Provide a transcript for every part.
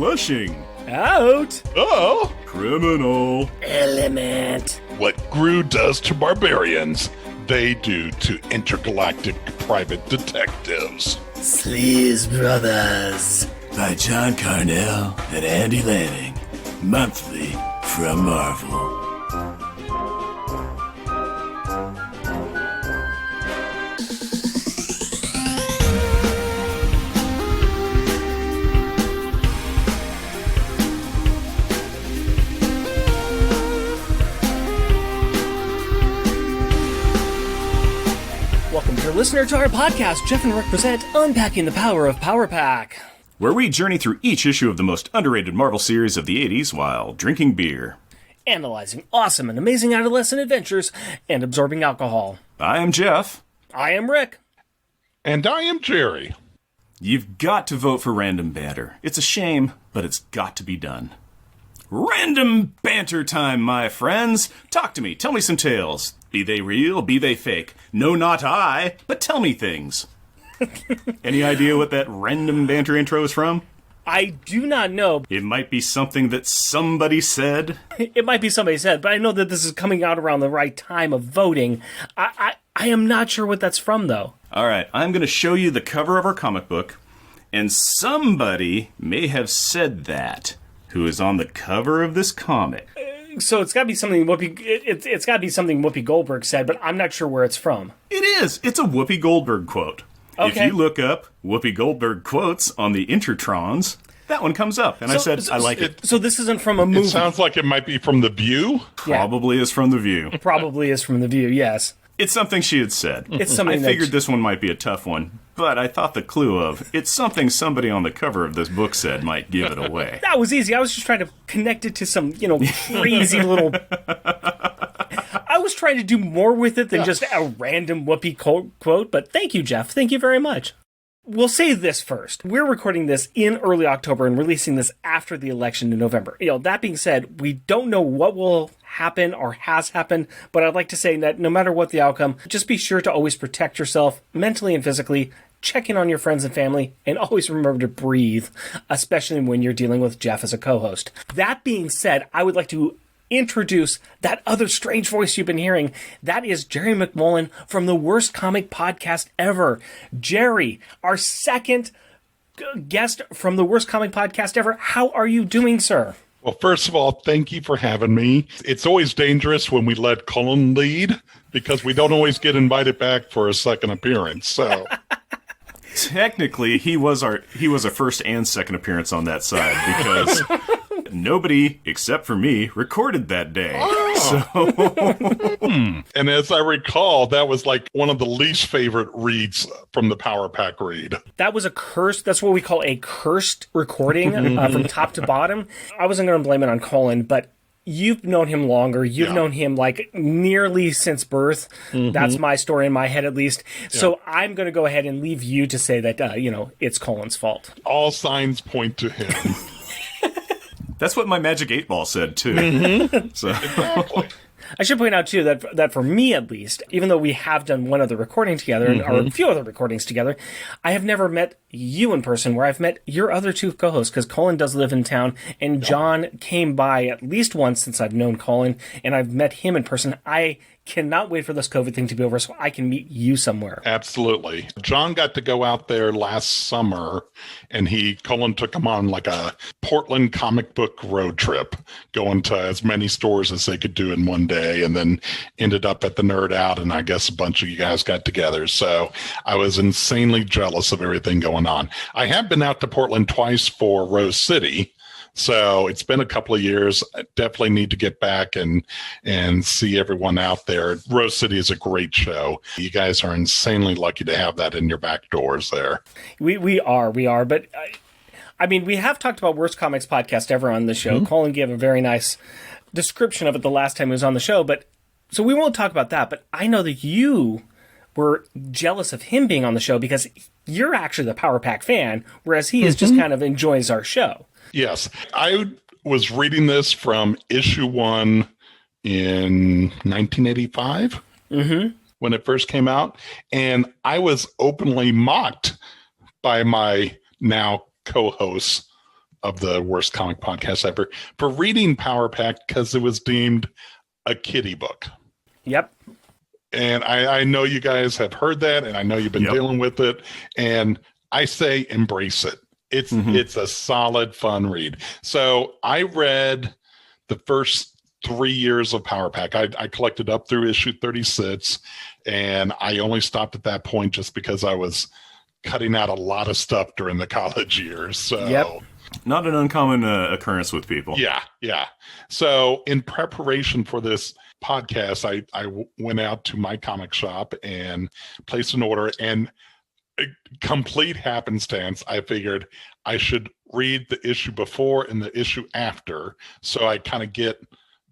Flushing. Out. Oh! Criminal. Element. What Gru does to barbarians, they do to intergalactic private detectives. Sleaze Brothers. By John Carnell and Andy Lanning. Monthly from Marvel. Welcome, dear listener, to our podcast. Jeff and Rick present Unpacking the Power of Power Pack, where we journey through each issue of the most underrated Marvel series of the 80s while drinking beer. Analyzing awesome and amazing adolescent adventures and absorbing alcohol. I am Jeff. I am Rick. And I am Jerry. You've got to vote for Random Banter. It's a shame, but it's got to be done. Random Banter time, my friends. Talk to me. Tell me some tales. Be they real, be they fake. No, not I, but tell me things. Any idea what that Random Banter intro is from? I do not know. It might be something that somebody said. It might be somebody said, but I know that this is coming out around the right time of voting. I am not sure what that's from, though. All right, I'm going to show you the cover of our comic book, and somebody may have said that who is on the cover of this comic. So it's got to be something it's got to be something Whoopi Goldberg said, but I'm not sure where it's from. It is. It's a Whoopi Goldberg quote. Okay. If you look up Whoopi Goldberg quotes on the Intertrons, that one comes up, and I said I like it. So this isn't from a movie. It sounds like it might be from The View. Probably is from The View. Probably is from The View, yes. It's something she had said. It's something I figured this one might be a tough one, but I thought the clue of it's something somebody on the cover of this book said might give it away. That was easy. I was just trying to connect it to some, crazy little... I was trying to do more with it than just a random Whoopi quote, but thank you, Jeff. Thank you very much. We'll say this first. We're recording this in early October and releasing this after the election in November. That being said, we don't know what will happen or has happened, but I'd like to say that no matter what the outcome, just be sure to always protect yourself mentally and physically, check in on your friends and family, and always remember to breathe, especially when you're dealing with Jeff as a co-host. That being said, I would like to introduce that other strange voice you've been hearing. That is Jerry McMullen from the Worst Comic Podcast Ever. Jerry, our second guest from the Worst Comic Podcast Ever. How are you doing, sir? Well, first of all, thank you for having me. It's always dangerous when we let Cullen lead because we don't always get invited back for a second appearance. So technically, he was a first and second appearance on that side because nobody except for me recorded that day. And as I recall, that was like one of the least favorite reads from the Power Pack read. That was a cursed, that's what we call a cursed recording from top to bottom. I wasn't going to blame it on Colin, but you've known him longer. You've known him like nearly since birth. That's my story in my head, at least. So I'm going to go ahead and leave you to say that, it's Colin's fault. All signs point to him. That's what my Magic 8 Ball said, too. So. Exactly. I should point out, too, that for me, at least, even though we have done one other recording together, or a few other recordings together, I have never met you in person, where I've met your other two co-hosts, because Colin does live in town, and John came by at least once since I've known Colin, and I've met him in person. I cannot wait for this COVID thing to be over so I can meet you somewhere. Absolutely. John got to go out there last summer, and Colin took him on like a Portland comic book road trip, going to as many stores as they could do in one day, and then ended up at the Nerd Out, and I guess a bunch of you guys got together. So I was insanely jealous of everything going on. I have been out to Portland twice for Rose City. So it's been a couple of years. I definitely need to get back and see everyone out there. Rose City is a great show. You guys are insanely lucky to have that in your back doors there. We are. But I mean, we have talked about Worst Comics Podcast Ever on the show. Colin gave a very nice description of it the last time he was on the show. But so we won't talk about that. But I know that you were jealous of him being on the show because you're actually the Power Pack fan, whereas he is just kind of enjoys our show. Yes. I was reading this from issue 1 in 1985 when it first came out, and I was openly mocked by my now co-hosts of the worst comic podcasts ever for reading Power Pack because it was deemed a kiddie book. Yep. And I know you guys have heard that, and I know you've been dealing with it. And I say embrace it. It's a solid, fun read. So I read the first 3 years of Power Pack. I collected up through issue 36, and I only stopped at that point just because I was cutting out a lot of stuff during the college years. So not an uncommon occurrence with people. Yeah. So in preparation for this podcast, I went out to my comic shop and placed an order, and complete happenstance, I figured I should read the issue before and the issue after, so I kind of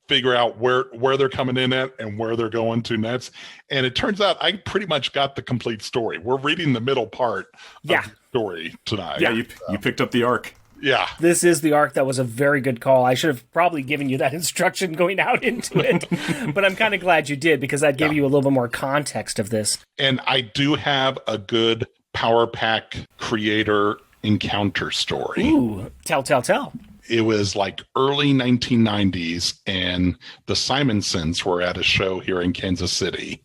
figure out where they're coming in at and where they're going to next. And it turns out I pretty much got the complete story. We're reading the middle part of the story tonight. Yeah, you picked up the arc. Yeah. This is the arc. That was a very good call. I should have probably given you that instruction going out into it. But I'm kind of glad you did, because that gave you a little bit more context of this. And I do have a good Power Pack creator encounter story. Ooh, tell. It was like early 1990s, and the Simonsons were at a show here in Kansas City.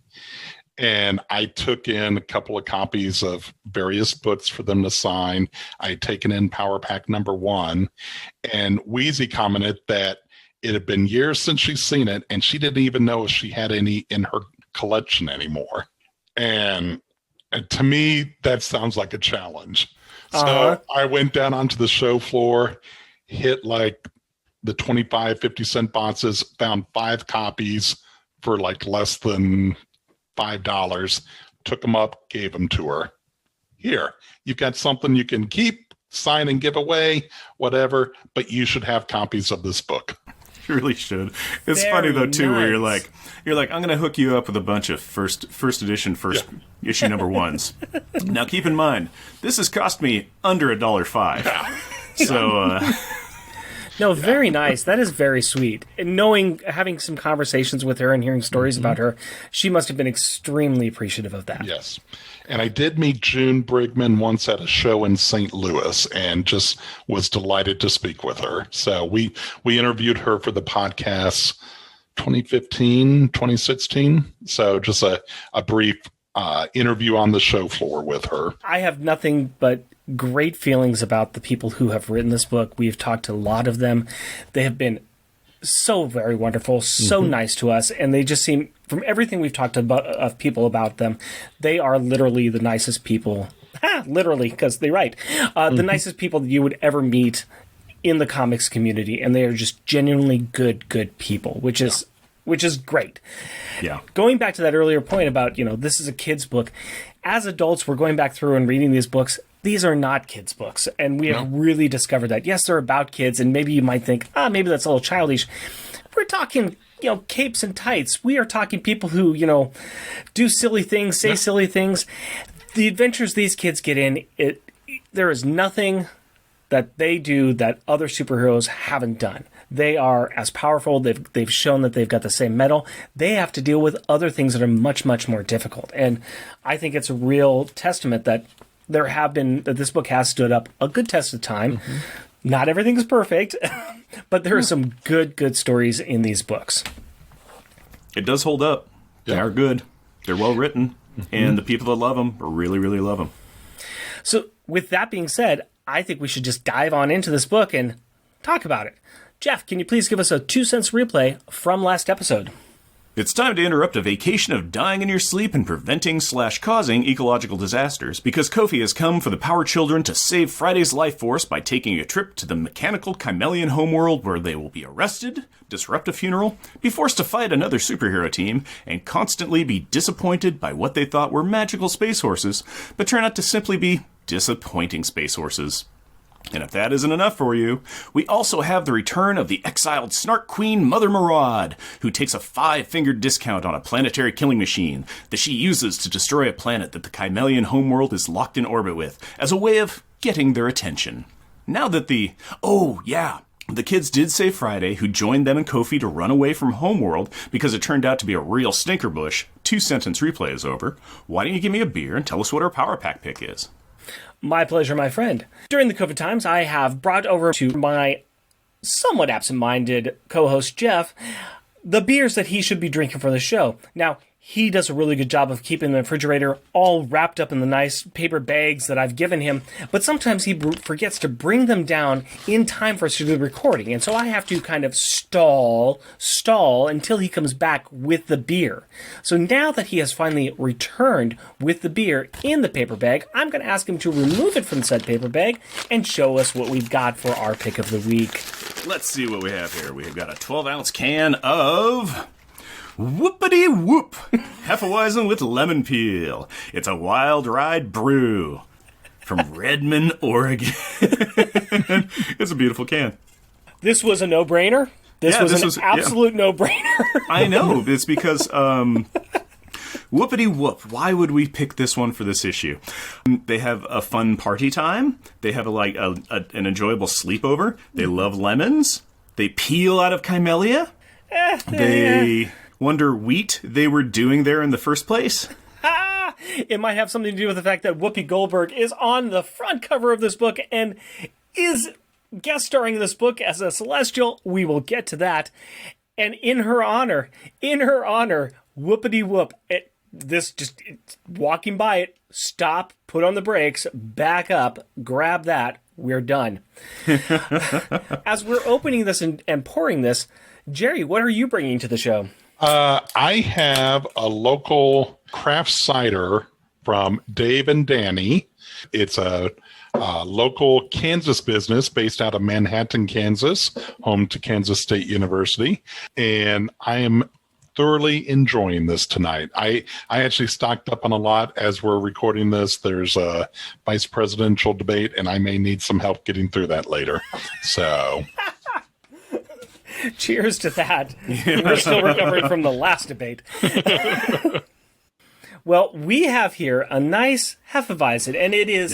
And I took in a couple of copies of various books for them to sign. I had taken in Power Pack #1, and Wheezy commented that it had been years since she's seen it, and she didn't even know if she had any in her collection anymore. And to me, that sounds like a challenge. So I went down onto the show floor, hit like the 25, 50-cent boxes, found 5 copies for like less than $5, took them up, gave them to her. Here, you've got something you can keep, sign and give away, whatever, but you should have copies of this book. You really should. It's funny though too, where you're like, I'm going to hook you up with a bunch of first edition issue #1s. Now keep in mind, this has cost me under $1.05. Yeah. So. No, very nice. That is very sweet. And having some conversations with her and hearing stories about her, she must have been extremely appreciative of that. Yes. And I did meet June Brigman once at a show in St. Louis, and just was delighted to speak with her. So we interviewed her for the podcast 2015, 2016. So just a brief interview on the show floor with her. I have nothing but great feelings about the people who have written this book. We've talked to a lot of them. They have been so very wonderful, so nice to us, and they just seem, from everything we've talked about of people about them, they are literally the nicest people. Literally, because they write. The nicest people that you would ever meet in the comics community, and they are just genuinely good people, which is great. Yeah. Going back to that earlier point about, this is a kid's book. As adults, we're going back through and reading these books. These are not kids' books, and we have really discovered that. Yes, they're about kids, and maybe you might think, maybe that's a little childish. We're talking, capes and tights. We are talking people who, do silly things, say silly things. The adventures these kids get in, there is nothing that they do that other superheroes haven't done. They are as powerful. They've shown that they've got the same mettle. They have to deal with other things that are much, much more difficult. And I think it's a real testament that that this book has stood up a good test of time. Not everything is perfect, but there are some good stories in these books. It does hold up. They are good. They're well written, and the people that love them really, really love them. So with that being said, I think we should just dive on into this book and talk about it. Jeff, can you please give us a 2 cents replay from last episode? It's time to interrupt a vacation of dying in your sleep and preventing/causing ecological disasters, because Kofi has come for the Power Children to save Friday's life force by taking a trip to the mechanical Kymellian homeworld, where they will be arrested, disrupt a funeral, be forced to fight another superhero team, and constantly be disappointed by what they thought were magical space horses, but turn out to simply be disappointing space horses. And if that isn't enough for you, we also have the return of the exiled Snark Queen Mother Maraud, who takes a 5-fingered discount on a planetary killing machine that she uses to destroy a planet that the Kymellian homeworld is locked in orbit with, as a way of getting their attention. Now that the kids did save Friday, who joined them and Kofi to run away from homeworld because it turned out to be a real stinker bush, 2-sentence replay is over, why don't you give me a beer and tell us what our Power Pack pick is? My pleasure, my friend. During the COVID times, I have brought over to my somewhat absent-minded co-host, Jeff, the beers that he should be drinking for the show. Now, he does a really good job of keeping the refrigerator all wrapped up in the nice paper bags that I've given him, but sometimes he forgets to bring them down in time for us to do the recording, and so I have to kind of stall until he comes back with the beer. So now that he has finally returned with the beer in the paper bag, I'm going to ask him to remove it from said paper bag and show us what we've got for our pick of the week. Let's see what we have here. We've got a 12-ounce can of Whoopity Whoop Hefeweizen with lemon peel. It's a wild ride brew from Redmond, Oregon. It's a beautiful can. This was a no-brainer. This was an absolute no-brainer. I know. It's because Whoopity Whoop. Why would we pick this one for this issue? They have a fun party time. They have an enjoyable sleepover. They love lemons. They peel out of Kymellian. They wonder wheat they were doing there in the first place. It might have something to do with the fact that Whoopi Goldberg is on the front cover of this book and is guest starring in this book as a Celestial. We will get to that. And in her honor, Whoopity Whoop. Walking by it, stop, put on the brakes, back up, grab that. We're done. As we're opening this and pouring this, Jerry, what are you bringing to the show? I have a local craft cider from Dave and Danny. It's a local Kansas business based out of Manhattan, Kansas, home to Kansas State University. And I am thoroughly enjoying this tonight. I actually stocked up on a lot as we're recording this. There's a vice presidential debate, and I may need some help getting through that later. So... Cheers to that. We're still recovering from the last debate. Well, we have here a nice Hefeweizen, and it is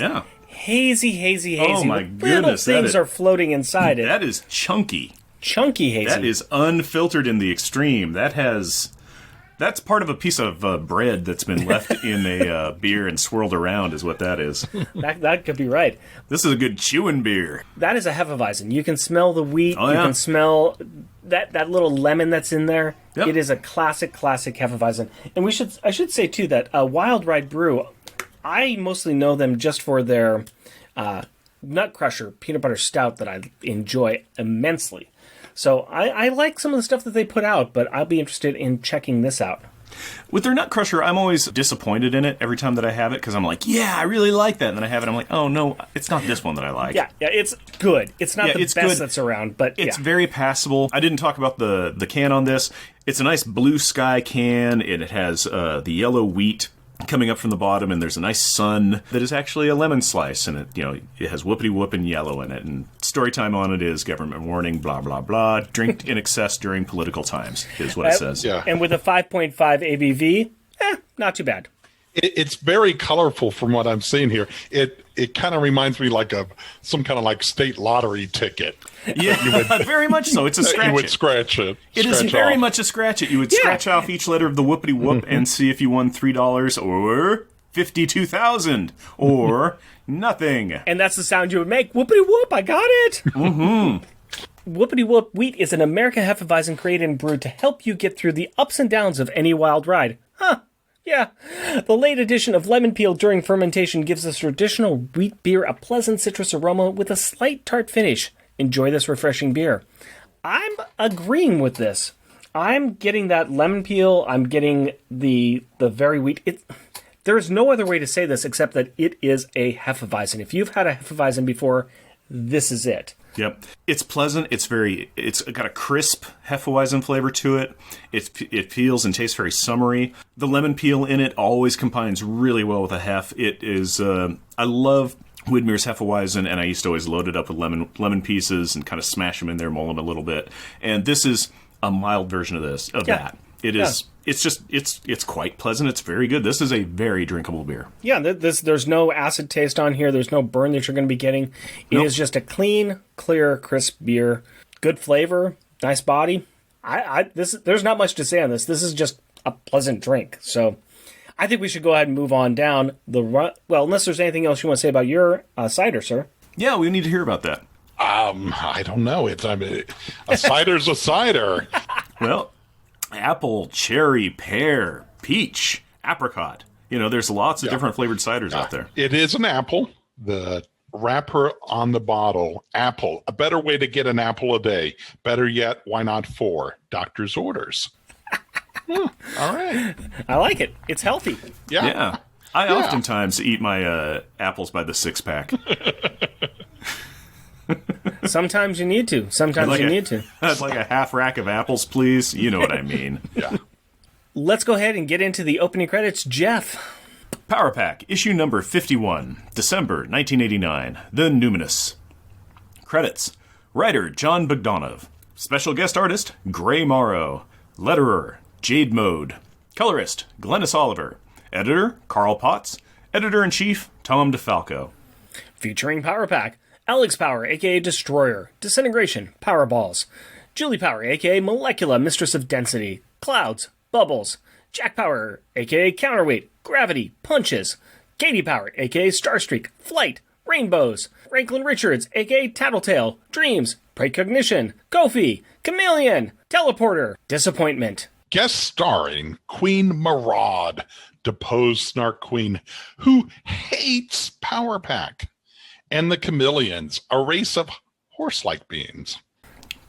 hazy. Oh, my goodness. Little things are floating inside it. That is chunky. Chunky hazy. That is unfiltered in the extreme. That's part of a piece of bread that's been left in a beer and swirled around is what that is. That could be right. This is a good chewing beer. That is a Hefeweizen. You can smell the wheat. Oh, you can smell that little lemon that's in there. Yep. It is a classic Hefeweizen. And I should say, too, that Wild Ride Brew, I mostly know them just for their Nut Crusher peanut butter stout that I enjoy immensely. So I like some of the stuff that they put out, but I'll be interested in checking this out. With their Nut Crusher, I'm always disappointed in it every time that I have it, because I'm like, yeah, I really like that. And then I have it, I'm like, oh, no, it's not this one that I like. Yeah, it's good. It's not the best good. That's around, but it's very passable. I didn't talk about the can on this. It's a nice blue sky can, and it has the yellow wheat coming up from the bottom, and there's a nice sun that is actually a lemon slice, and it has Whoopity Whoop and yellow in it. And story time on it is government warning, blah blah blah. Drink in excess during political times is what it says. Yeah. And with a 5.5 ABV, not too bad. It's very colorful from what I'm seeing here. It kind of reminds me like of some kind of like state lottery ticket. Yeah, very much so. It's a scratch. You would scratch it. It is very much a scratch it. You would scratch off each letter of the Whoopity Whoop and see if you won $3 or $52,000 or nothing. And that's the sound you would make. Whoopity Whoop, I got it. Mm-hmm. Whoopity Whoop Wheat is an American Hefeweizen created and brewed to help you get through the ups and downs of any wild ride. Huh. Yeah. The late addition of lemon peel during fermentation gives this traditional wheat beer a pleasant citrus aroma with a slight tart finish. Enjoy this refreshing beer. I'm agreeing with this. I'm getting that lemon peel. I'm getting the very wheat. There's no other way to say this except that it is a Hefeweizen. If you've had a Hefeweizen before, this is it. Yep. It's pleasant. It's got a crisp Hefeweizen flavor to it. It feels and tastes very summery. The lemon peel in it always combines really well with a Hef. It is, I love Widmer's Hefeweizen, and I used to always load it up with lemon pieces and kind of smash them in there, mull them a little bit. And this is a mild version of that. It is. It's quite pleasant. It's very good. This is a very drinkable beer. Yeah, there's no acid taste on here. There's no burn that you're going to be getting. It is just a clean, clear, crisp beer. Good flavor, nice body. There's not much to say on this. This is just a pleasant drink. So I think we should go ahead and move on down the run. Well, unless there's anything else you want to say about your cider, sir. Yeah, we need to hear about that. I don't know. A cider's a cider. Well, apple, cherry, pear, peach, apricot. There's lots of different flavored ciders out there. It is an apple. The wrapper on the bottle, apple. A better way to get an apple a day. Better yet, why not 4? Doctor's orders. All right. I like it. It's healthy. Yeah. I oftentimes eat my apples by the 6-pack. Sometimes you need to. I'd like a half rack of apples, please. You know what I mean. Yeah. Let's go ahead and get into the opening credits. Jeff. Power Pack, issue number 51, December 1989, The Numinous. Credits. Writer, John Bogdanov. Special guest artist, Gray Morrow. Letterer, Jade Mode. Colorist, Glennis Oliver. Editor, Carl Potts. Editor-in-Chief, Tom DeFalco. Featuring Power Pack. Alex Power, a.k.a. Destroyer. Disintegration, Power Balls. Julie Power, a.k.a. Molecula, Mistress of Density. Clouds, Bubbles. Jack Power, a.k.a. Counterweight, Gravity, Punches. Katie Power, a.k.a. Starstreak, Flight, Rainbows. Franklin Richards, a.k.a. Tattletale, Dreams, Precognition, Kofi, Kymellian, Teleporter, Disappointment. Guest starring Queen Maraud, deposed Snark Queen, who hates Power Pack, and the Kymellians, a race of horse-like beings.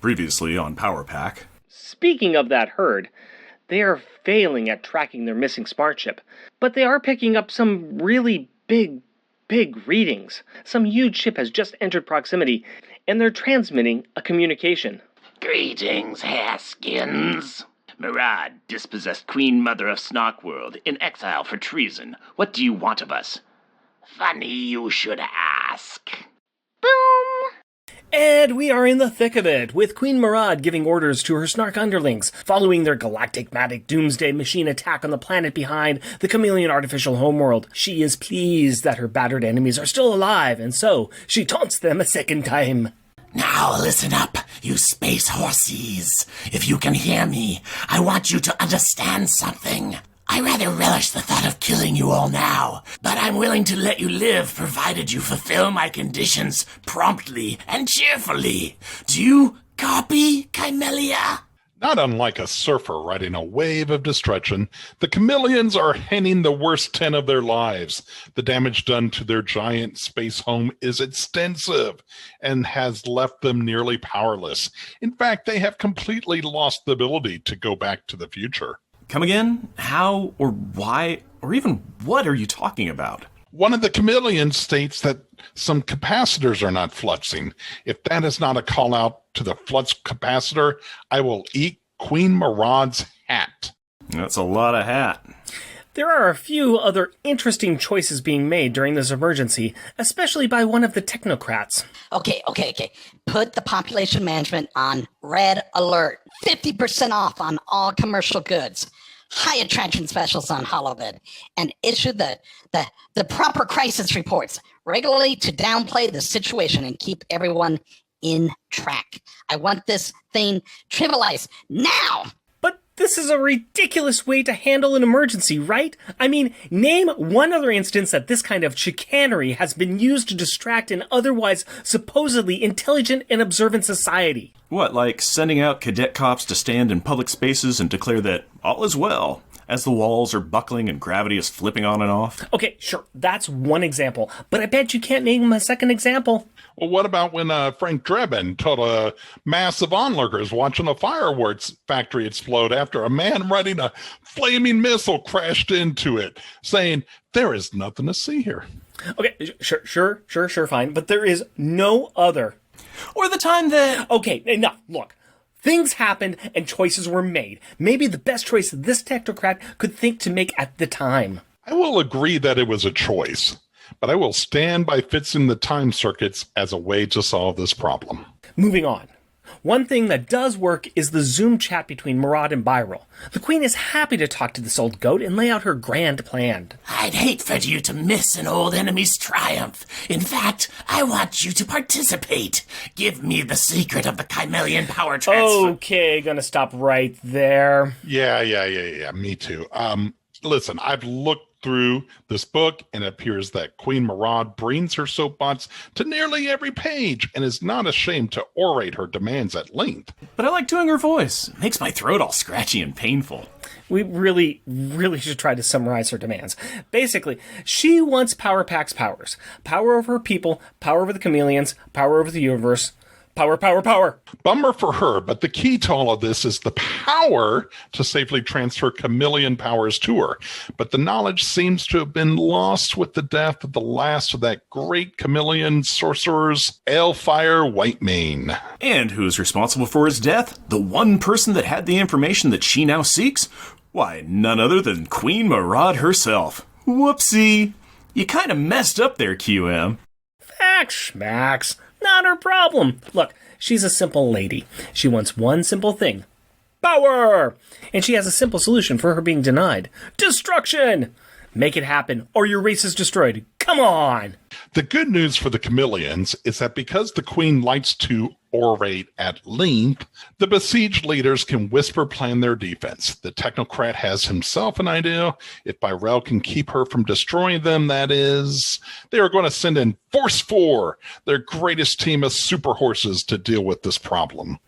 Previously on Power Pack. Speaking of that herd, they are failing at tracking their missing smart chip, but they are picking up some really big readings. Some huge ship has just entered proximity, and they're transmitting a communication. Greetings, Haskins. Maraud, dispossessed Queen Mother of Snarkworld, in exile for treason. What do you want of us? Funny you should ask. Boom! And we are in the thick of it, with Queen Maraud giving orders to her Snark underlings, following their galactic-matic doomsday machine attack on the planet behind the Kymellian artificial homeworld. She is pleased that her battered enemies are still alive, and so she taunts them a second time. Now listen up, you space horsies. If you can hear me, I want you to understand something. I rather relish the thought of killing you all now, but I'm willing to let you live provided you fulfill my conditions promptly and cheerfully. Do you copy, Kymellia? Not unlike a surfer riding a wave of destruction, the Kymellians are handing the worst 10 of their lives. The damage done to their giant space home is extensive and has left them nearly powerless. In fact, they have completely lost the ability to go back to the future. Come again? How or why or even what are you talking about? One of the Kymellians states that some capacitors are not fluxing. If that is not a call out to the flux capacitor, I will eat Queen Maraud's hat. That's a lot of hat. There are a few other interesting choices being made during this emergency, especially by one of the technocrats. Okay. Put the population management on red alert. 50% off on all commercial goods. High attraction specials on Holobid. And issue the proper crisis reports regularly to downplay the situation and keep everyone in track. I want this thing trivialized now. But this is a ridiculous way to handle an emergency, right? I mean, name one other instance that this kind of chicanery has been used to distract an otherwise supposedly intelligent and observant society. What, like sending out cadet cops to stand in public spaces and declare that all is well, as the walls are buckling and gravity is flipping on and off? Okay, sure, that's one example, but I bet you can't name a second example. Well, what about when Frank Drebin told a mass of onlookers watching a fireworks factory explode after a man riding a flaming missile crashed into it, saying, there is nothing to see here. Okay, sure, fine, but there is no other. Or the time that... Okay, enough, look. Things happened and choices were made. Maybe the best choice this technocrat could think to make at the time. I will agree that it was a choice, but I will stand by fixing the time circuits as a way to solve this problem. Moving on. One thing that does work is the Zoom chat between Maraud and Byril. The Queen is happy to talk to this old goat and lay out her grand plan. I'd hate for you to miss an old enemy's triumph. In fact, I want you to participate. Give me the secret of the Kymellian power transfer. Okay, gonna stop right there. Yeah, me too. Listen, I've looked through this book, and it appears that Queen Maraud brings her soapbox to nearly every page and is not ashamed to orate her demands at length. But I like doing her voice. It makes my throat all scratchy and painful. We really should try to summarize her demands. Basically, she wants Power Pack's powers. Power over her people, power over the Kymellians, power over the universe. Power, power, power. Bummer for her, but the key to all of this is the power to safely transfer Kymellian powers to her. But the knowledge seems to have been lost with the death of the last of that great Kymellian sorcerer's Alefire Whitemane. And who's responsible for his death? The one person that had the information that she now seeks? Why, none other than Queen Maraud herself. Whoopsie. You kind of messed up there, QM. Facts, schmacks. Not her problem. Look, she's a simple lady. She wants one simple thing. Power! And she has a simple solution for her being denied. Destruction! Make it happen, or your race is destroyed. Come on! The good news for the Kymellians is that because the queen likes to orate at length, the besieged leaders can whisper plan their defense. The technocrat has himself an idea. If Byrell can keep her from destroying them, that is, they are going to send in Force 4, their greatest team of super horses, to deal with this problem.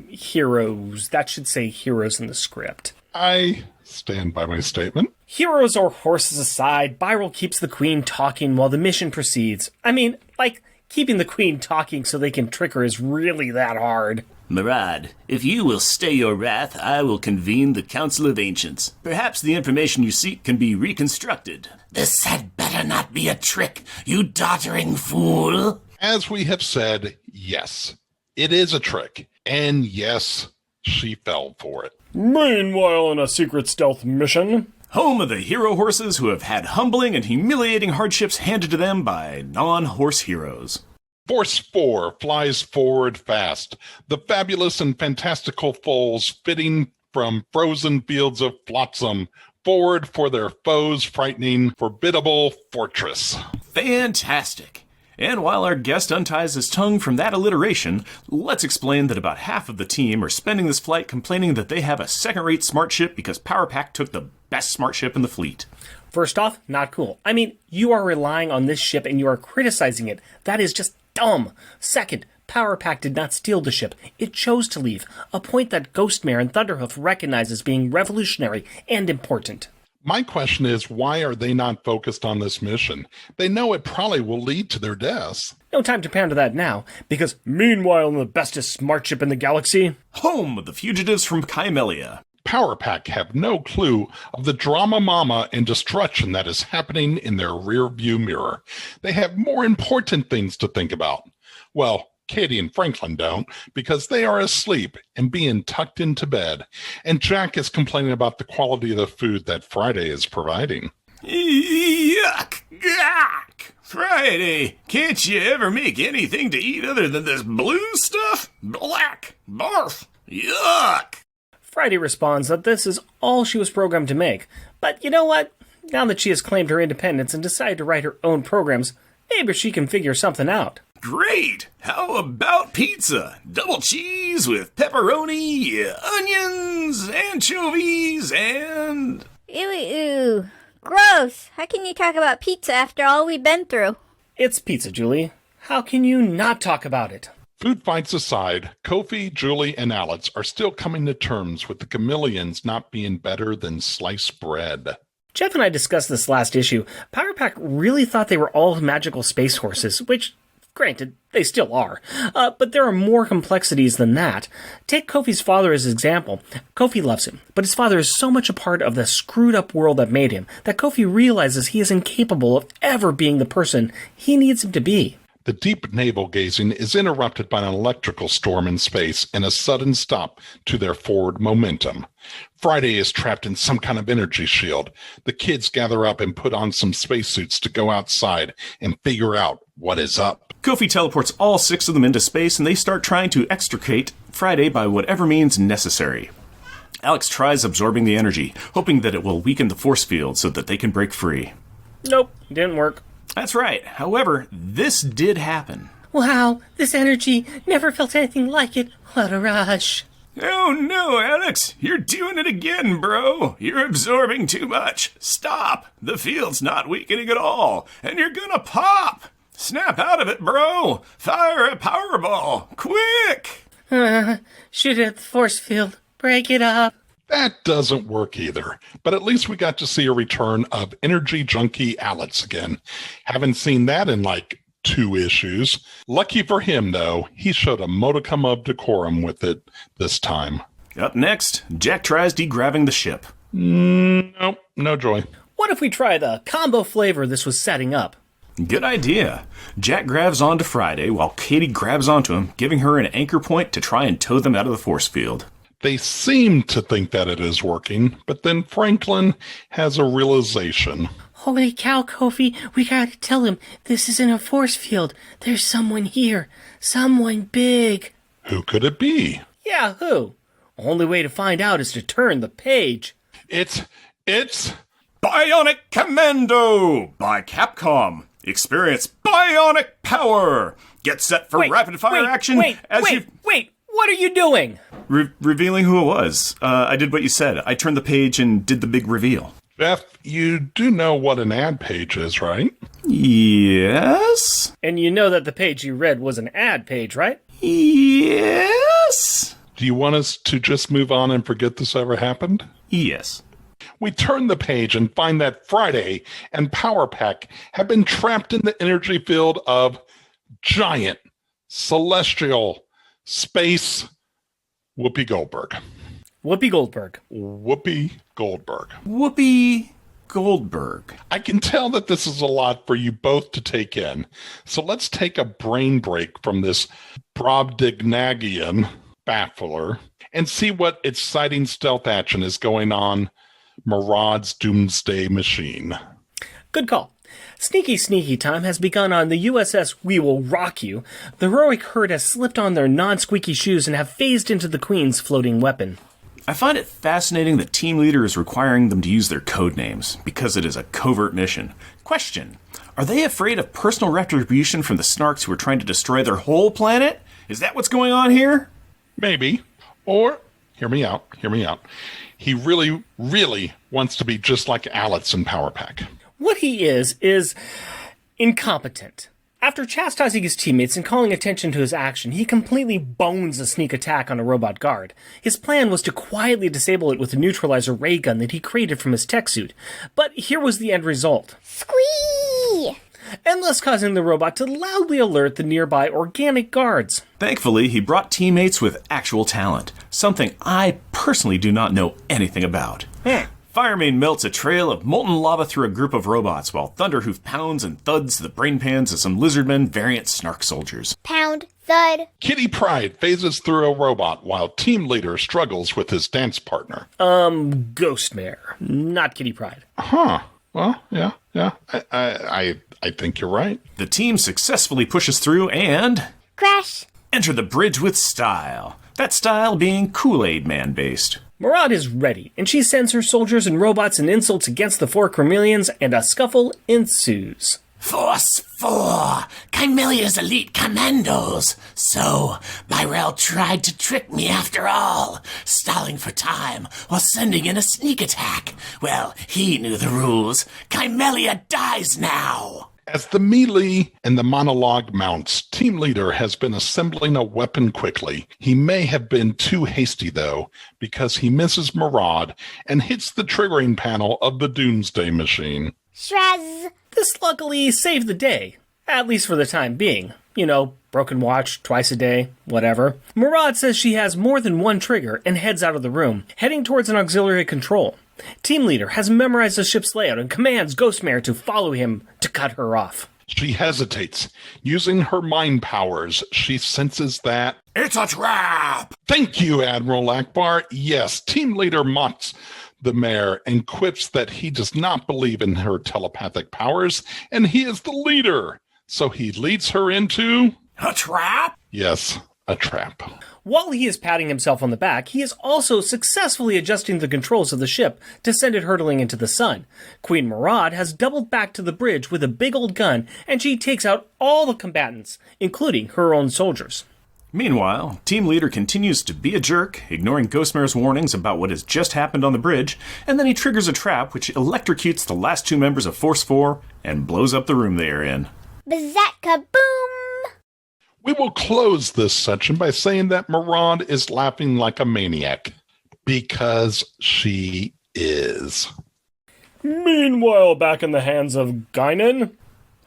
Heroes. That should say heroes in the script. I stand by my statement. Heroes or horses aside, Byrell keeps the queen talking while the mission proceeds. I mean, like, keeping the queen talking so they can trick her is really that hard. Maraud, if you will stay your wrath, I will convene the Council of Ancients. Perhaps the information you seek can be reconstructed. This had better not be a trick, you doddering fool. As we have said, yes, it is a trick. And yes, she fell for it. Meanwhile, in a secret stealth mission, Home of the hero horses who have had humbling and humiliating hardships handed to them by non-horse heroes. Force 4 flies forward fast, the fabulous and fantastical foals fitting from frozen fields of flotsam, forward for their foes' frightening, formidable fortress. Fantastic. And while our guest unties his tongue from that alliteration, let's explain that about half of the team are spending this flight complaining that they have a second-rate smart ship because Power Pack took the best smart ship in the fleet. First off, not cool. I mean, you are relying on this ship and you are criticizing it. That is just dumb. Second, Power Pack did not steal the ship. It chose to leave, a point that Ghostmare and Thunderhoof recognize as being revolutionary and important. My question is, why are they not focused on this mission? They know it probably will lead to their deaths. No time to pound to that now, because meanwhile in the bestest smart ship in the galaxy, Home of the fugitives from Kymellia. Power Pack have no clue of the drama mama and destruction that is happening in their rear view mirror. They have more important things to think about. Well, Katie and Franklin don't, because they are asleep and being tucked into bed. And Jack is complaining about the quality of the food that Friday is providing. Yuck! Yuck! Friday, can't you ever make anything to eat other than this blue stuff? Black! Barf! Yuck! Friday responds that this is all she was programmed to make. But you know what? Now that she has claimed her independence and decided to write her own programs, maybe she can figure something out. Great! How about pizza? Double cheese with pepperoni, onions, anchovies, and... Ew. Gross. How can you talk about pizza after all we've been through? It's pizza, Julie. How can you not talk about it? Food fights aside, Kofi, Julie, and Alex are still coming to terms with the Kymellians not being better than sliced bread. Jeff and I discussed this last issue. Power Pack really thought they were all magical space horses, which, granted, they still are. But there are more complexities than that. Take Kofi's father as an example. Kofi loves him, but his father is so much a part of the screwed up world that made him that Kofi realizes he is incapable of ever being the person he needs him to be. The deep navel-gazing is interrupted by an electrical storm in space and a sudden stop to their forward momentum. Friday is trapped in some kind of energy shield. The kids gather up and put on some spacesuits to go outside and figure out what is up. Kofi teleports all 6 of them into space and they start trying to extricate Friday by whatever means necessary. Alex tries absorbing the energy, hoping that it will weaken the force field so that they can break free. Nope, didn't work. That's right. However, this did happen. Wow, this energy, never felt anything like it. What a rush. Oh no, Alex, you're doing it again, bro. You're absorbing too much. Stop. The field's not weakening at all, and you're gonna pop. Snap out of it, bro. Fire a Powerball. Quick. Shoot it at the force field. Break it up. That doesn't work either, but at least we got to see a return of energy junkie Alex again. Haven't seen that in like 2 issues. Lucky for him, though, he showed a modicum of decorum with it this time. Up next, Jack tries degrabbing the ship. Nope, no joy. What if we try the combo flavor this was setting up? Good idea. Jack grabs onto Friday while Katie grabs onto him, giving her an anchor point to try and tow them out of the force field. They seem to think that it is working, but then Franklin has a realization. Holy cow, Kofi, we gotta tell him this isn't a force field. There's someone here. Someone big. Who could it be? Yeah, who? Only way to find out is to turn the page. It's Bionic Commando by Capcom. Experience bionic power. Get set for rapid fire action. Wait, what are you doing? Revealing who it was. I did what you said. I turned the page and did the big reveal. Beth, you do know what an ad page is, right? Yes? And you know that the page you read was an ad page, right? Yes? Do you want us to just move on and forget this ever happened? Yes. We turn the page and find that Friday and Power Pack have been trapped in the energy field of giant, celestial, space Whoopi Goldberg. Whoopi Goldberg. Whoopi Goldberg. Whoopi Goldberg. I can tell that this is a lot for you both to take in. So let's take a brain break from this Brobdingnagian baffler and see what exciting stealth action is going on Maraud's doomsday machine. Good call. Sneaky time has begun on the USS We Will Rock You. The heroic herd has slipped on their non-squeaky shoes and have phased into the Queen's floating weapon. I find it fascinating that Team Leader is requiring them to use their code names, because it is a covert mission. Question: are they afraid of personal retribution from the Snarks who are trying to destroy their whole planet? Is that what's going on here? Maybe. Or, hear me out. He really, really wants to be just like Alex in Power Pack. What he is incompetent. After chastising his teammates and calling attention to his action, he completely bones a sneak attack on a robot guard. His plan was to quietly disable it with a neutralizer ray gun that he created from his tech suit. But here was the end result. Squee! And thus causing the robot to loudly alert the nearby organic guards. Thankfully, he brought teammates with actual talent, something I personally do not know anything about. Firemane melts a trail of molten lava through a group of robots, while Thunderhoof pounds and thuds the brain pans of some Lizardmen variant Snark soldiers. Pound, thud. Kitty Pryde phases through a robot while Team Leader struggles with his dance partner. Ghostmare, not Kitty Pryde. Huh. Well, yeah. I think you're right. The team successfully pushes through and Crash. enter the bridge with style. That style being Kool-Aid Man based. Maraud is ready, and she sends her soldiers and robots in insults against the 4 Kymellians, and a scuffle ensues. Force 4, Kymellia's elite commandos. So, Byrell tried to trick me after all, stalling for time while sending in a sneak attack. Well, he knew the rules. Kymellia dies now. As the melee and the monologue mounts, Team Leader has been assembling a weapon quickly. He may have been too hasty, though, because he misses Maraud and hits the triggering panel of the Doomsday Machine. Shraz. This luckily saved the day, at least for the time being. You know, broken watch, twice a day, whatever. Maraud says she has more than one trigger and heads out of the room, heading towards an auxiliary control. Team Leader has memorized the ship's layout and commands Ghostmare to follow him to cut her off. She hesitates. Using her mind powers, she senses that... It's a trap! Thank you, Admiral Akbar. Yes, Team Leader mocks the mayor and quips that he does not believe in her telepathic powers, and he is the leader. So he leads her into... A trap? Yes, a trap. While he is patting himself on the back, he is also successfully adjusting the controls of the ship to send it hurtling into the sun. Queen Maraud has doubled back to the bridge with a big old gun, and she takes out all the combatants, including her own soldiers. Meanwhile, Team Leader continues to be a jerk, ignoring Ghostmare's warnings about what has just happened on the bridge, and then he triggers a trap which electrocutes the last 2 members of Force 4 and blows up the room they are in. Bazaka boom! We will close this section by saying that Maraud is laughing like a maniac. Because she is. Meanwhile, back in the hands of Guinan,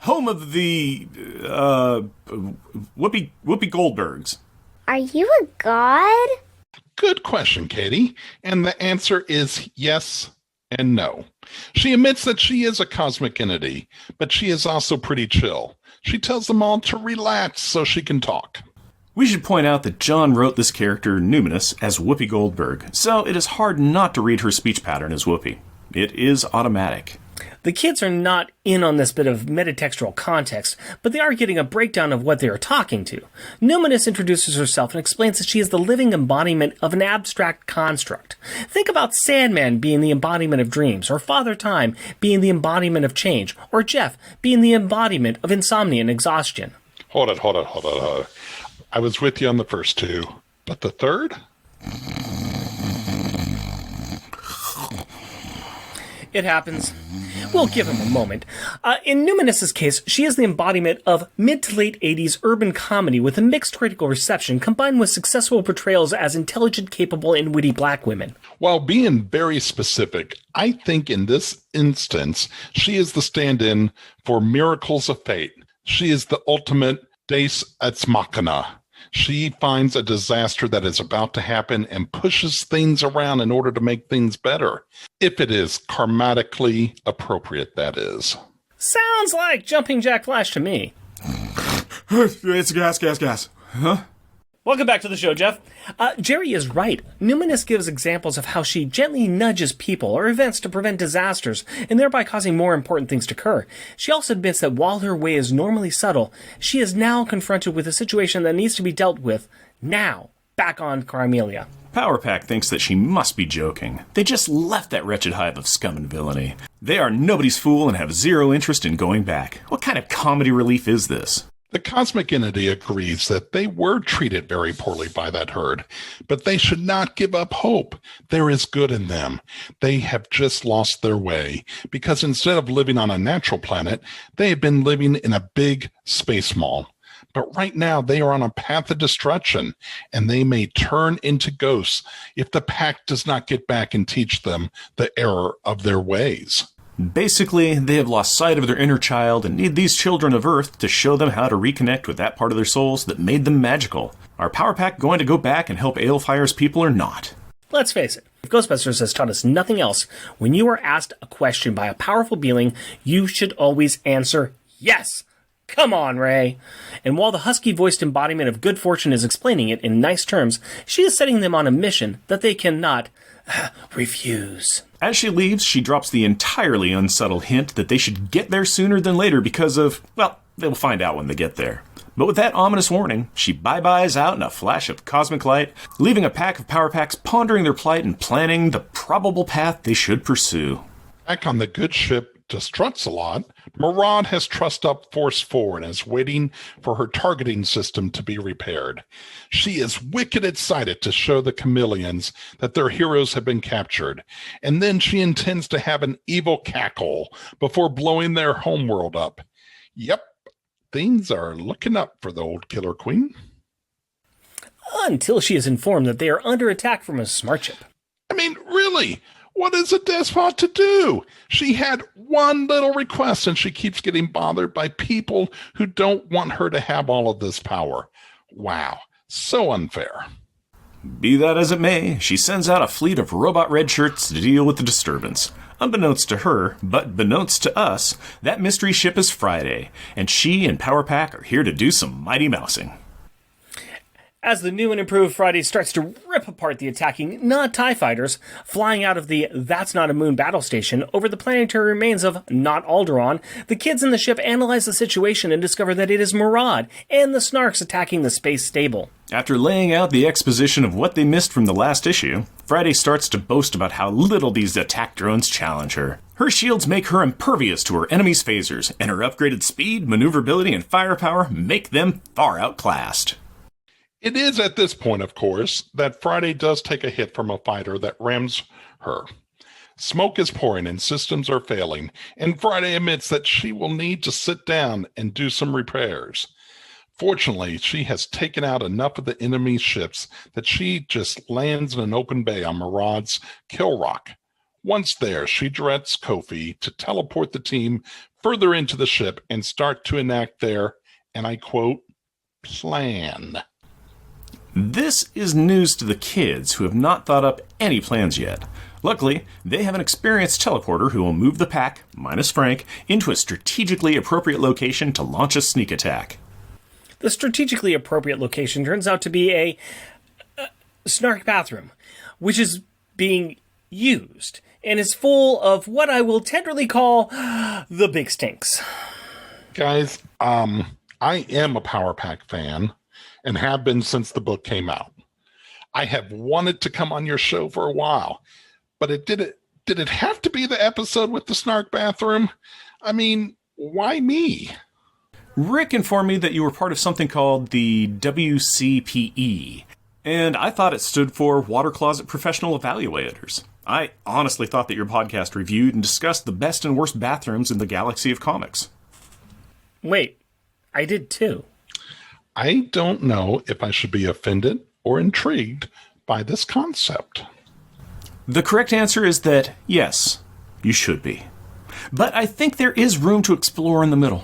Home of the, Whoopi Goldbergs. Are you a god? Good question, Katie. And the answer is yes and no. She admits that she is a cosmic entity, but she is also pretty chill. She tells them all to relax so she can talk. We should point out that John wrote this character, Numinous, as Whoopi Goldberg, so it is hard not to read her speech pattern as Whoopi. It is automatic. the kids are not in on this bit of metatextual context, but they are getting a breakdown of what they are talking to. Numinous introduces herself and explains that she is the living embodiment of an abstract construct. Think about Sandman being the embodiment of dreams, or Father Time being the embodiment of change, or Jeff being the embodiment of insomnia and exhaustion. Hold it. I was with you on the first two, but the third? It happens. We'll give him a moment. In Numinous's case, she is the embodiment of mid to late 80s urban comedy with a mixed critical reception combined with successful portrayals as intelligent, capable, and witty black women. While being very specific, I think in this instance, she is the stand-in for Miracles of Fate. She is the ultimate Deus ex machina. She finds a disaster that is about to happen and pushes things around in order to make things better. If it is karmatically appropriate, that is. Sounds like Jumping Jack Flash to me. It's gas. Huh? Welcome back to the show, Jeff. Jerry is right. Numinous gives examples of how she gently nudges people or events to prevent disasters, and thereby causing more important things to occur. She also admits that while her way is normally subtle, she is now confronted with a situation that needs to be dealt with now, back on Kymellian. Power Pack thinks that she must be joking. They just left that wretched hive of scum and villainy. They are nobody's fool and have zero interest in going back. What kind of comedy relief is this? The cosmic entity agrees that they were treated very poorly by that herd, but they should not give up hope. There is good in them. They have just lost their way because instead of living on a natural planet, they have been living in a big space mall. But right now they are on a path of destruction, and they may turn into ghosts if the pack does not get back and teach them the error of their ways. Basically, they have lost sight of their inner child and need these children of Earth to show them how to reconnect with that part of their souls that made them magical. Are Power Pack going to go back and help Alefire's people or not? Let's face it, if Ghostbusters has taught us nothing else, when you are asked a question by a powerful being, you should always answer yes. Come on, Ray. And while the husky-voiced embodiment of good fortune is explaining it in nice terms, she is setting them on a mission that they cannot refuse. As she leaves, she drops the entirely unsubtle hint that they should get there sooner than later because of, well, they'll find out when they get there. But with that ominous warning, she bye-byes out in a flash of cosmic light, leaving a pack of Power Packs pondering their plight and planning the probable path they should pursue. Back on the good ship Destructs a lot, Maraud has trussed up Force 4 and is waiting for her targeting system to be repaired. She is wicked excited to show the Kymellians that their heroes have been captured, and then she intends to have an evil cackle before blowing their homeworld up. Yep, things are looking up for the old Killer Queen. Until she is informed that they are under attack from a smart chip. I mean, really? What is a despot to do? She had one little request and she keeps getting bothered by people who don't want her to have all of this power. Wow, so unfair. Be that as it may, she sends out a fleet of robot red shirts to deal with the disturbance. Unbeknownst to her, but beknownst to us, that mystery ship is Friday, and she and Power Pack are here to do some mighty mousing. As the new and improved Friday starts to rip apart the attacking not-TIE fighters, flying out of the That's Not a Moon battle station over the planetary remains of Not Alderaan, the kids in the ship analyze the situation and discover that it is Maraud and the Snarks attacking the space stable. After laying out the exposition of what they missed from the last issue, Friday starts to boast about how little these attack drones challenge her. Her shields make her impervious to her enemies' phasers, and her upgraded speed, maneuverability, and firepower make them far outclassed. It is at this point, of course, that Friday does take a hit from a fighter that rams her. Smoke is pouring and systems are failing, and Friday admits that she will need to sit down and do some repairs. Fortunately, she has taken out enough of the enemy ships that she just lands in an open bay on Maraud's kill rock. Once there, she directs Kofi to teleport the team further into the ship and start to enact their, and I quote, plan. This is news to the kids who have not thought up any plans yet. Luckily, they have an experienced teleporter who will move the pack, minus Frank, into a strategically appropriate location to launch a sneak attack. The strategically appropriate location turns out to be a snark bathroom, which is being used and is full of what I will tenderly call the big stinks. Guys, I am a Power Pack fan and have been since the book came out. I have wanted to come on your show for a while, but did it have to be the episode with the snark bathroom? I mean, why me? Rick informed me that you were part of something called the WCPE, and I thought it stood for Water Closet Professional Evaluators. I honestly thought that your podcast reviewed and discussed the best and worst bathrooms in the galaxy of comics. Wait, I did too. I don't know if I should be offended or intrigued by this concept. The correct answer is that, yes, you should be. But I think there is room to explore in the middle.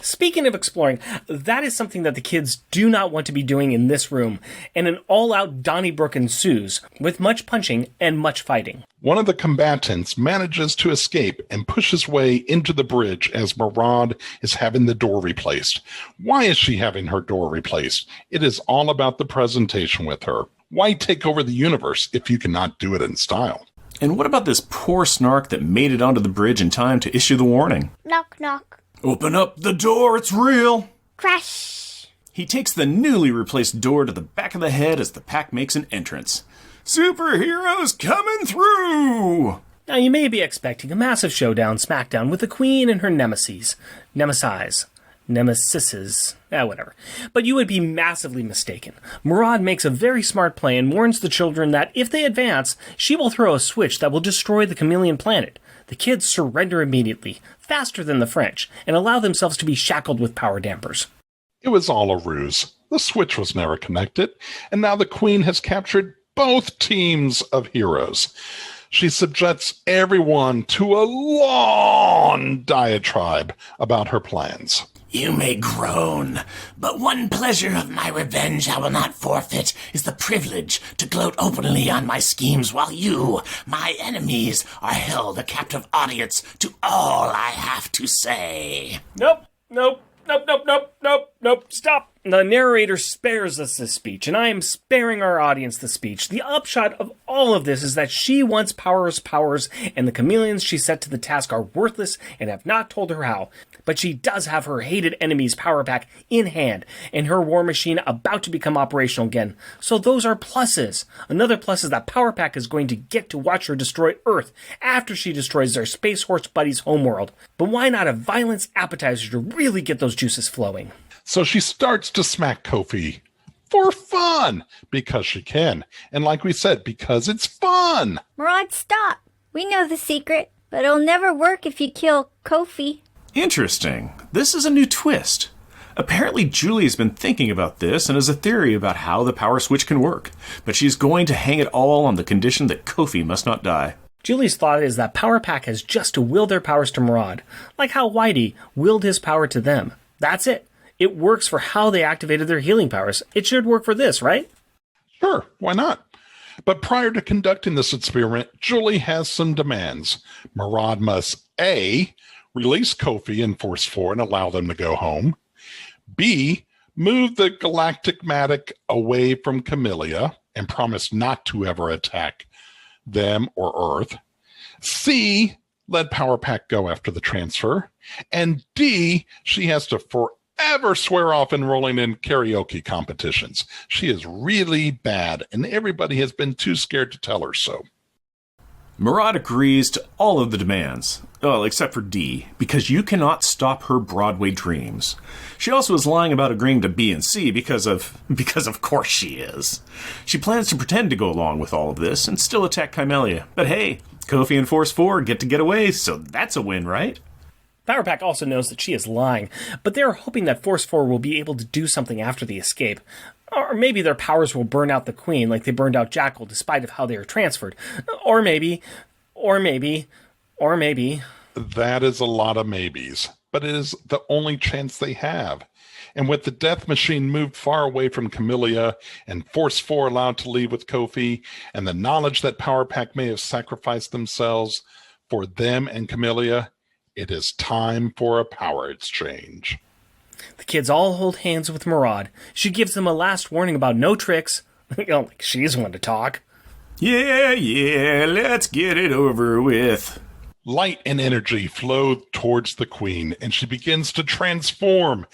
Speaking of exploring, that is something that the kids do not want to be doing in this room, and an all-out Donnybrook ensues, with much punching and much fighting. One of the combatants manages to escape and push his way into the bridge as Maraud is having the door replaced. Why is she having her door replaced? It is all about the presentation with her. Why take over the universe if you cannot do it in style? And what about this poor snark that made it onto the bridge in time to issue the warning? Knock, knock. Open up the door, it's real! Crash. He takes the newly replaced door to the back of the head as the pack makes an entrance. Superheroes coming through! Now, you may be expecting a massive showdown smackdown with the Queen and her nemesises. Whatever. But you would be massively mistaken. Maraud makes a very smart play and warns the children that if they advance, she will throw a switch that will destroy the Kymellian planet. The kids surrender immediately, faster than the French, and allow themselves to be shackled with power dampers. It was all a ruse. The switch was never connected, and now the Queen has captured both teams of heroes. She subjects everyone to a long diatribe about her plans. You may groan, but one pleasure of my revenge I will not forfeit is the privilege to gloat openly on my schemes while you, my enemies, are held a captive audience to all I have to say. Nope. Stop. The narrator spares us this speech, and I am sparing our audience the speech. The upshot of all of this is that she wants powers, and the Kymellians she set to the task are worthless and have not told her how. But she does have her hated enemy's power pack in hand, and her war machine about to become operational again. So those are pluses. Another plus is that power pack is going to get to watch her destroy Earth after she destroys their Space Horse buddies' homeworld. But why not a violence appetizer to really get those juices flowing? So she starts to smack Kofi for fun, because she can. And like we said, because it's fun. Maraud, stop. We know the secret, but it'll never work if you kill Kofi. Interesting. This is a new twist. Apparently Julie has been thinking about this and has a theory about how the power switch can work, but she's going to hang it all on the condition that Kofi must not die. Julie's thought is that Power Pack has just to will their powers to Maraud, like how Whitey willed his power to them. That's it. It works for how they activated their healing powers. It should work for this, right? Sure, why not? But prior to conducting this experiment, Julie has some demands. Maraud must A, release Kofi in Force 4 and allow them to go home. B, move the Galactic Matic away from Kymellia and promise not to ever attack them or Earth. C, let Power Pack go after the transfer. And D, she has to forever swear off enrolling in karaoke competitions. She is really bad, and everybody has been too scared to tell her so. Maraud agrees to all of the demands, well, except for D, because you cannot stop her Broadway dreams. She also is lying about agreeing to B and C because of course she is. She plans to pretend to go along with all of this and still attack Kymellia. But hey, Kofi and Force 4 get away, so that's a win, right? Power Pack also knows that she is lying, but they are hoping that Force 4 will be able to do something after the escape. Or maybe their powers will burn out the Queen like they burned out Jackal despite of how they are transferred. Or maybe... That is a lot of maybes, but it is the only chance they have. And with the Death Machine moved far away from Kymellia and Force 4 allowed to leave with Kofi, and the knowledge that Power Pack may have sacrificed themselves for them and Kymellia, it is time for a power exchange. The kids all hold hands with Maraud. She gives them a last warning about no tricks. Like she's one to talk. Yeah, let's get it over with. Light and energy flow towards the Queen, and she begins to transform,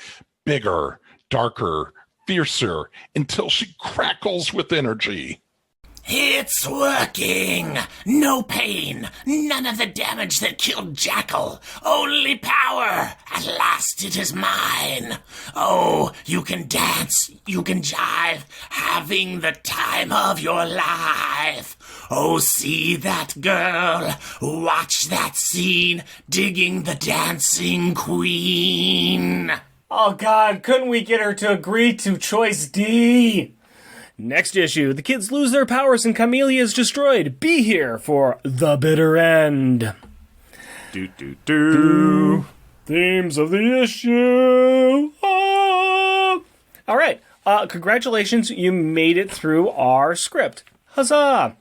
bigger, darker, fiercer, until she crackles with energy. It's working! No pain, none of the damage that killed Jackal, only power! At last it is mine! Oh, you can dance, you can jive, having the time of your life! Oh, see that girl, watch that scene, digging the dancing queen! Oh god, couldn't we get her to agree to choice D? Next issue, the kids lose their powers and Kymellia is destroyed. Be here for the bitter end. Themes of the issue. Ah. All right, congratulations, you made it through our script. Huzzah!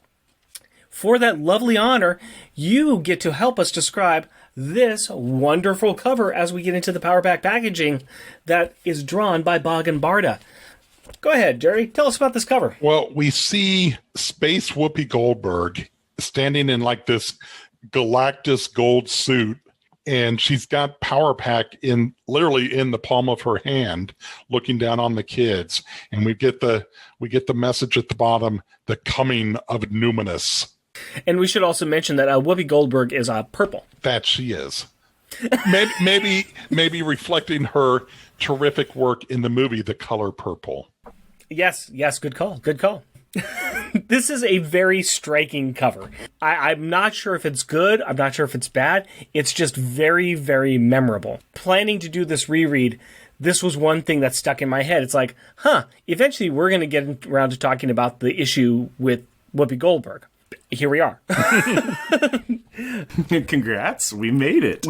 For that lovely honor, you get to help us describe this wonderful cover as we get into the Power Pack packaging that is drawn by Bog and Barda. Go ahead, Jerry. Tell us about this cover. Well, we see Space Whoopi Goldberg standing in like this Galactus gold suit, and she's got Power Pack literally in the palm of her hand, looking down on the kids. And we get the message at the bottom, the coming of Numinous. And we should also mention that Whoopi Goldberg is purple. That she is. maybe reflecting her terrific work in the movie The Color Purple. Yes, good call. This is a very striking cover. I'm not sure if it's good. I'm not sure if it's bad. It's just very, very memorable. Planning to do this reread, this was one thing that stuck in my head. It's like, eventually we're going to get around to talking about the issue with Whoopi Goldberg. Here we are. Congrats, we made it.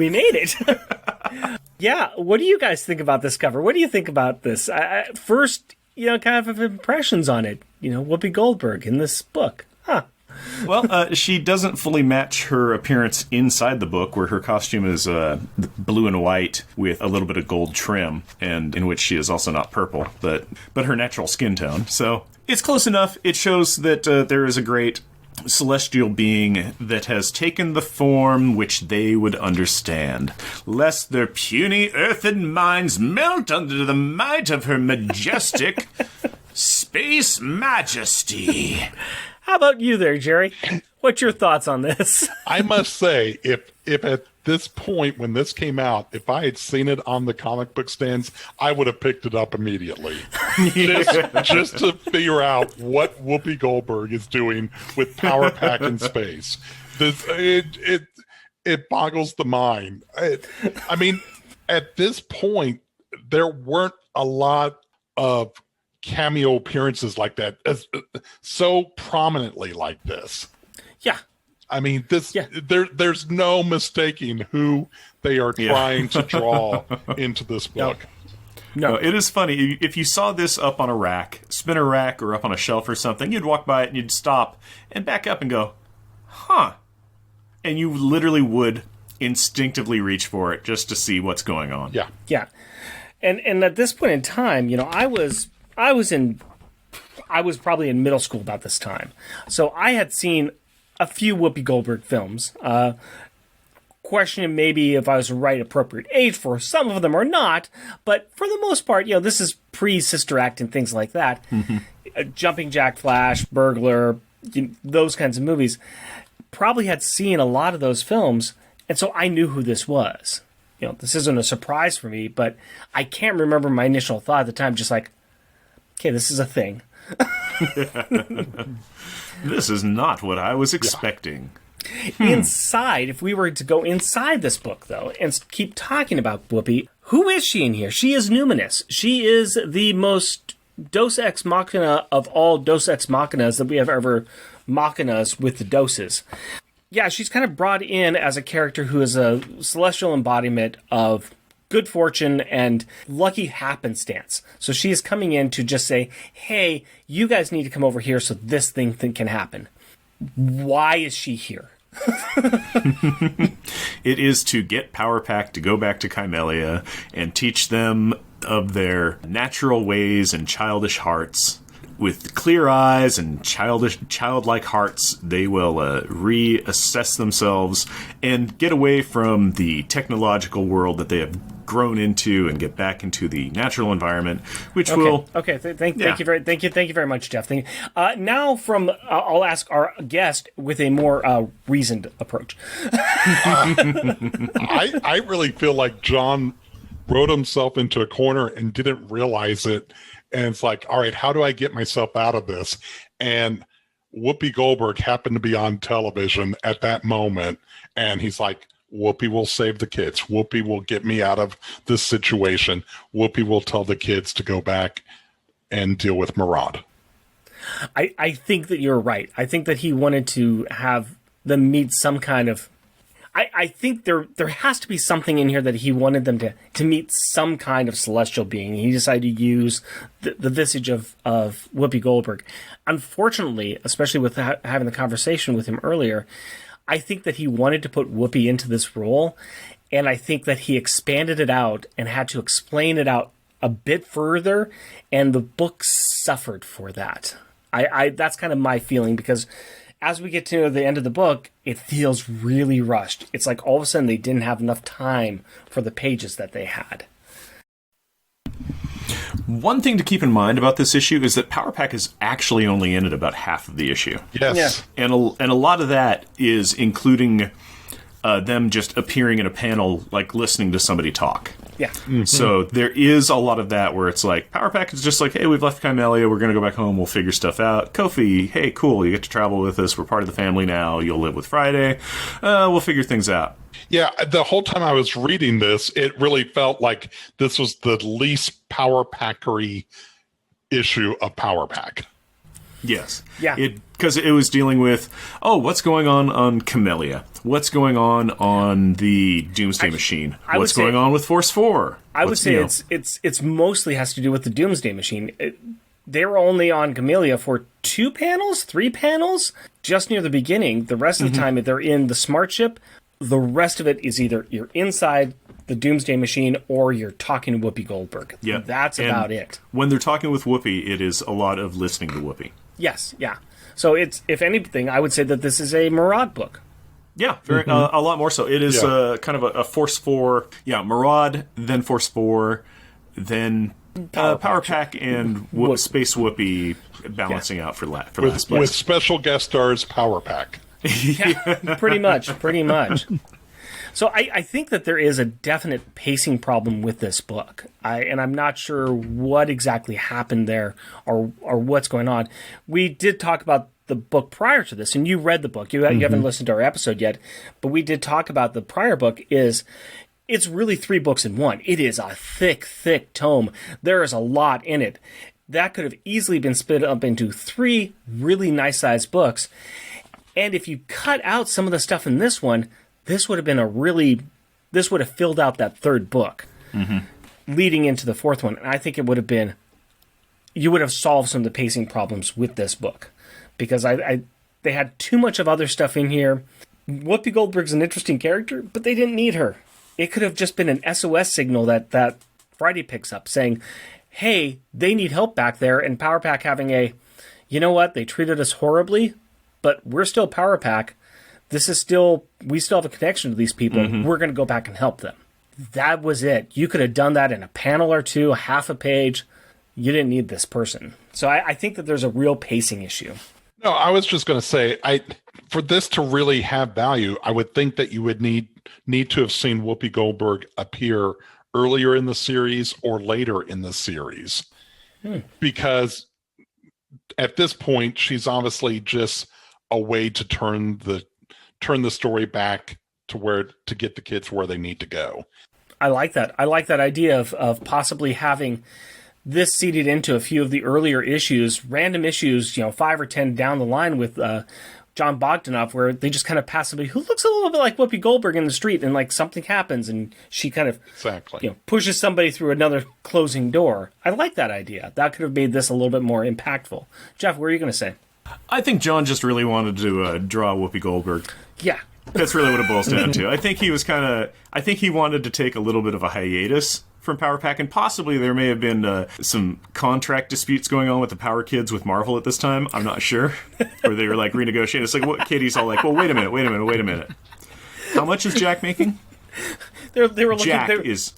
Yeah, what do you guys think about this cover? What do you think about this? First, kind of impressions on it. Whoopi Goldberg in this book. Well, she doesn't fully match her appearance inside the book, where her costume is blue and white with a little bit of gold trim, and in which she is also not purple, but her natural skin tone. So it's close enough. It shows that there is a great celestial being that has taken the form which they would understand, lest their puny earthen minds melt under the might of her majestic space majesty. How about you there, Jerry? What's your thoughts on this? I must say, if at this point when this came out, if I had seen it on the comic book stands, I would have picked it up immediately. just to figure out what Whoopi Goldberg is doing with Power Pack in space. It boggles the mind. I mean, at this point, there weren't a lot of cameo appearances like that, so prominently like this. Yeah. I mean, there's no mistaking who they are trying to draw into this book. No, it is funny. If you saw this up on a rack, spinner rack, or up on a shelf or something, you'd walk by it and you'd stop and back up and go, and you literally would instinctively reach for it just to see what's going on. Yeah. And at this point in time, I was probably in middle school about this time. So I had seen a few Whoopi Goldberg films. Questioning maybe if I was the right appropriate age for some of them or not, but for the most part, this is pre-Sister Act and things like that. Mm-hmm. Jumping Jack Flash, Burglar, those kinds of movies. probably had seen a lot of those films, and so I knew who this was. This isn't a surprise for me, but I can't remember my initial thought at the time, just like, okay, this is a thing. This is not what I was expecting. Inside, if we were to go inside this book, though, and keep talking about Whoopi, who is she in here? She is numinous. She is the most Deus Ex Machina of all Deus Ex Machinas that we have ever machinas with the doses. Yeah, she's kind of brought in as a character who is a celestial embodiment of good fortune and lucky happenstance. So she is coming in to just say, hey, you guys need to come over here so this thing can happen. Why is she here? It is to get Power Pack to go back to Kymellia and teach them of their natural ways and childish hearts. With clear eyes and childlike hearts, they will reassess themselves and get away from the technological world that they have grown into and get back into the natural environment, which will. Okay. Thank you very much, Jeff. Now, I'll ask our guest with a more reasoned approach. I really feel like John wrote himself into a corner and didn't realize it. And it's like, all right, how do I get myself out of this? And Whoopi Goldberg happened to be on television at that moment. And he's like, Whoopi will save the kids. Whoopi will get me out of this situation. Whoopi will tell the kids to go back and deal with Maraud. I think that you're right. I think that he wanted to have them meet some kind of... I think there has to be something in here that he wanted them to meet some kind of celestial being. He decided to use the visage of Whoopi Goldberg. Unfortunately, especially with having the conversation with him earlier, I think that he wanted to put Whoopi into this role, and I think that he expanded it out and had to explain it out a bit further, and the book suffered for that. That's kind of my feeling, because as we get to the end of the book, it feels really rushed. It's like all of a sudden they didn't have enough time for the pages that they had. One thing to keep in mind about this issue is that Power Pack is actually only in it about half of the issue. Yes. Yeah. And a lot of that is including them just appearing in a panel, like listening to somebody talk. Yeah. Mm-hmm. So there is a lot of that where it's like, Power Pack is just like, hey, we've left Kymellia, we're going to go back home, we'll figure stuff out. Kofi, hey, cool, you get to travel with us, we're part of the family now, you'll live with Friday, we'll figure things out. Yeah, the whole time I was reading this, it really felt like this was the least Power Packery issue of Power Pack. Yes. Yeah. Because it was dealing with, what's going on Kymellia? What's going on the Doomsday Machine? What's going on with Force 4? I would say it's mostly has to do with the Doomsday Machine. They were only on Kymellia for 3 panels, just near the beginning. The rest of the time, they're in the smart ship. The rest of it is either you're inside the Doomsday Machine or you're talking to Whoopi Goldberg. Yeah. That's about it. When they're talking with Whoopi, it is a lot of listening to Whoopi. Yes, yeah. So it's, if anything, I would say that this is a Maraud book. Yeah, very, a lot more so. It is kind of a Force 4, Maraud, then Force 4, then Power Pack and Space Whoopi balancing out for last place. With special guest stars Power Pack. Yeah, pretty much. So I think that there is a definite pacing problem with this book, and I'm not sure what exactly happened there or what's going on. We did talk about the book prior to this, and you read the book. You haven't listened to our episode yet, but we did talk about the prior book. It's really 3 books in one. It is a thick tome. There is a lot in it. That could have easily been split up into 3 really nice-sized books. And if you cut out some of the stuff in this one, this would have been this would have filled out that 3rd book leading into the 4th one. And I think it would have been, you would have solved some of the pacing problems with this book, because they had too much of other stuff in here. Whoopi Goldberg's an interesting character, but they didn't need her. It could have just been an SOS signal that Friday picks up saying, hey, they need help back there, and Power Pack having you know what, they treated us horribly, but we're still Power Pack. We still have a connection to these people. We're going to go back and help them. That was it. You could have done that in a panel or 2, half a page. You didn't need this person. So I think that there's a real pacing issue. No, I was just going to say, for this to really have value, I would think that you would need to have seen Whoopi Goldberg appear earlier in the series or later in the series. Because at this point, she's obviously just a way to turn the story back to get the kids where they need to go. I like that. I like that idea of possibly having this seeded into a few of the earlier issues, random issues, 5 or 10 down the line with John Bogdanoff, where they just kind of pass somebody who looks a little bit like Whoopi Goldberg in the street, and like something happens, and she kind of pushes somebody through another closing door. I like that idea. That could have made this a little bit more impactful. Jeff, what are you going to say? I think John just really wanted to draw Whoopi Goldberg. Yeah. That's really what it boils down to. I think he wanted to take a little bit of a hiatus from Power Pack, and possibly there may have been some contract disputes going on with the Power Kids with Marvel at this time. I'm not sure. Or they were like renegotiating. It's like, what? Katie's all like, well, wait a minute. How much is Jack making? They were looking, Jack is...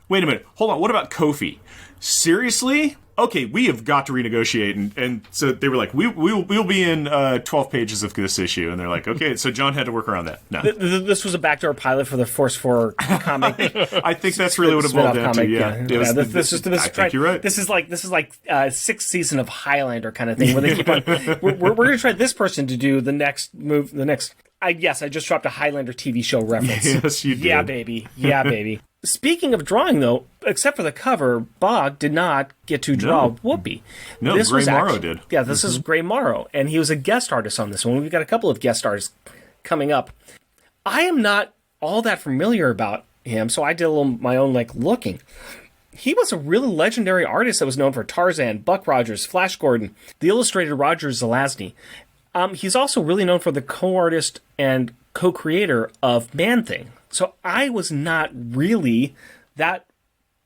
Wait a minute. Hold on. What about Kofi? Seriously? Okay, we have got to renegotiate. And so they were like, we'll be in 12 pages of this issue. And they're like, okay, so John had to work around that. No. This was a backdoor pilot for the Force 4 comic. I think that's really what it boiled down to. Yeah. I think you're right. This is like sixth season of Highlander kind of thing, where they keep on, we're going to try this person to do the next move, I just dropped a Highlander TV show reference. Yes, you did. Yeah, baby. Speaking of drawing, though, except for the cover, Bog did not get to draw Whoopi. No, Gray Morrow did. Yeah, this is Gray Morrow, and he was a guest artist on this one. We've got a couple of guest artists coming up. I am not all that familiar about him, so I did a little my own looking. He was a really legendary artist that was known for Tarzan, Buck Rogers, Flash Gordon, the illustrated Roger Zelazny. He's also really known for the co-artist and co-creator of Man-Thing. So I was not really that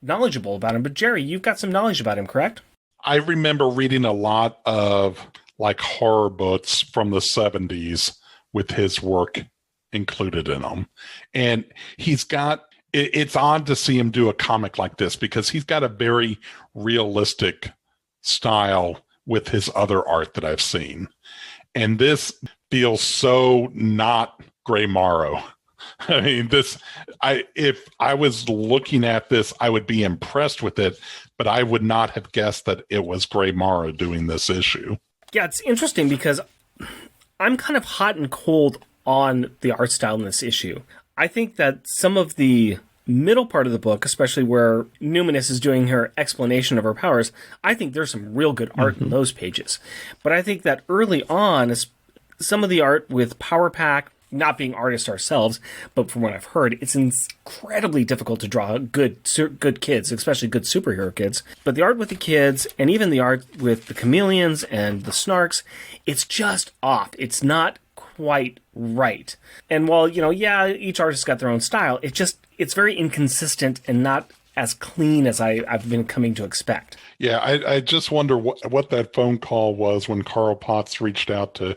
knowledgeable about him. But Jerry, you've got some knowledge about him, correct? I remember reading a lot of horror books from the 70s with his work included in them. And it's odd to see him do a comic like this because he's got a very realistic style with his other art that I've seen. And this feels so not Gray Morrow. I mean, if I was looking at this, I would be impressed with it, but I would not have guessed that it was Gray Morrow doing this issue. Yeah, it's interesting because I'm kind of hot and cold on the art style in this issue. I think that some of the middle part of the book, especially where Numinous is doing her explanation of her powers, I think there's some real good art in those pages. But I think that early on, some of the art with Power Pack, not being artists ourselves, but from what I've heard, it's incredibly difficult to draw good kids, especially good superhero kids. But the art with the kids, and even the art with the Kymellians and the Snarks, it's just off. It's not quite right. And while, each artist got their own style, it's very inconsistent and not as clean as I've been coming to expect. Yeah, I just wonder what that phone call was when Carl Potts reached out to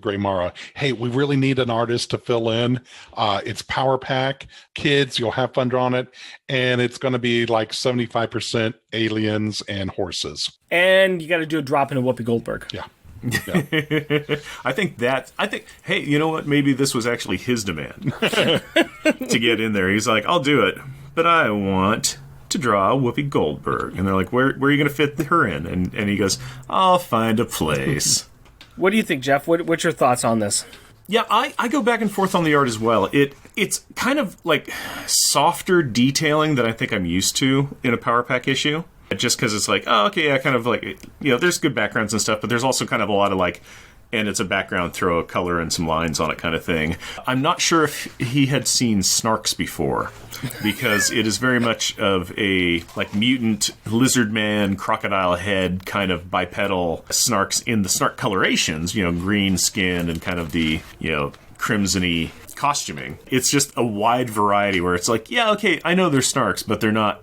Gray Morrow. Hey, we really need an artist to fill in. It's Power Pack. Kids, you'll have fun drawing it. And it's going to be 75% aliens and horses. And you got to do a drop in a Whoopi Goldberg. Yeah. I think, hey, you know what? Maybe this was actually his demand to get in there. He's like, I'll do it, but I want to draw Whoopi Goldberg. And they're like, where are you going to fit her in? And he goes, I'll find a place. What do you think, Jeff? What's your thoughts on this? Yeah, I go back and forth on the art as well. It's kind of softer detailing than I think I'm used to in a Power Pack issue. Just because it's there's good backgrounds and stuff, but there's also kind of a lot of and it's a background, throw a color and some lines on it kind of thing. I'm not sure if he had seen Snarks before, because it is very much of a mutant lizard man, crocodile head kind of bipedal Snarks in the Snark colorations, green skin and kind of the, crimson-y costuming. It's just a wide variety where it's I know they're Snarks, but they're not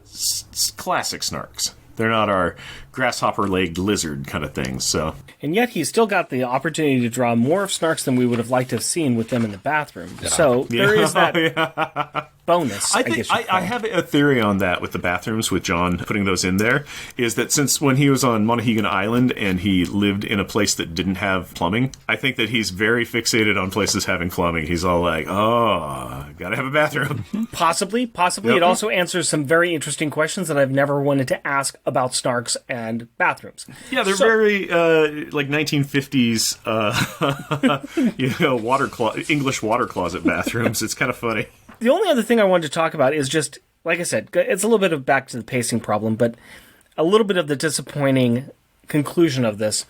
classic Snarks. They're not our grasshopper-legged lizard kind of things. So, and yet he's still got the opportunity to draw more of Snarks than we would have liked to have seen with them in the bathroom. Yeah. So there is that bonus. I have a theory on that with the bathrooms, with John putting those in there, is that since when he was on Monaghan Island and he lived in a place that didn't have plumbing, I think that he's very fixated on places having plumbing. He's all like, oh, gotta have a bathroom. Possibly. Yep. It also answers some very interesting questions that I've never wanted to ask about Snarks and bathrooms. Yeah, they're very like 1950s English water closet bathrooms. It's kind of funny. The only other thing I wanted to talk about is just, like I said, it's a little bit of back to the pacing problem, but a little bit of the disappointing conclusion of this.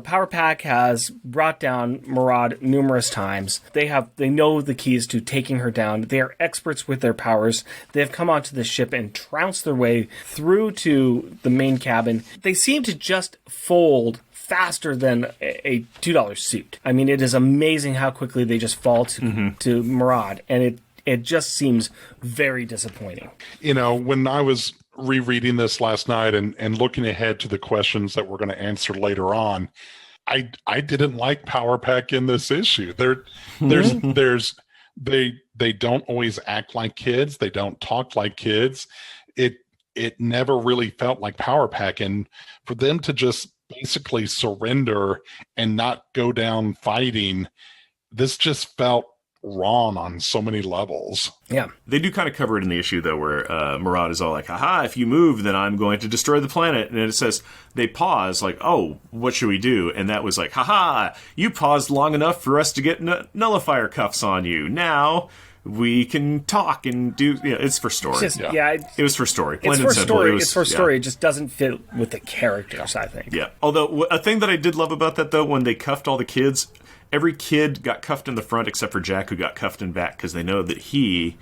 Power Pack has brought down Maraud numerous times. They know the keys to taking her down. They are experts with their powers. They have come onto the ship and trounced their way through to the main cabin. They seem to just fold faster than a $2 suit. I mean, it is amazing how quickly they just fall to Maraud, and it just seems very disappointing. When I was rereading this last night and looking ahead to the questions that we're going to answer later on, I didn't like Power Pack in this issue. They don't always act like kids. They don't talk like kids. It never really felt like Power Pack, and for them to just basically surrender and not go down fighting, this just felt wrong on so many levels. Yeah. They do kind of cover it in the issue, though, where Maraud is all like, haha, if you move, then I'm going to destroy the planet. And it says, they pause, like, oh, what should we do? And that was like, haha, you paused long enough for us to get nullifier cuffs on you. Now we can talk and do... it's for story. It was for story. Plain and simple. It's for story. It just doesn't fit with the characters, I think. Yeah. Although, a thing that I did love about that, though, when they cuffed all the kids... Every kid got cuffed in the front except for Jack, who got cuffed in back, because they know that he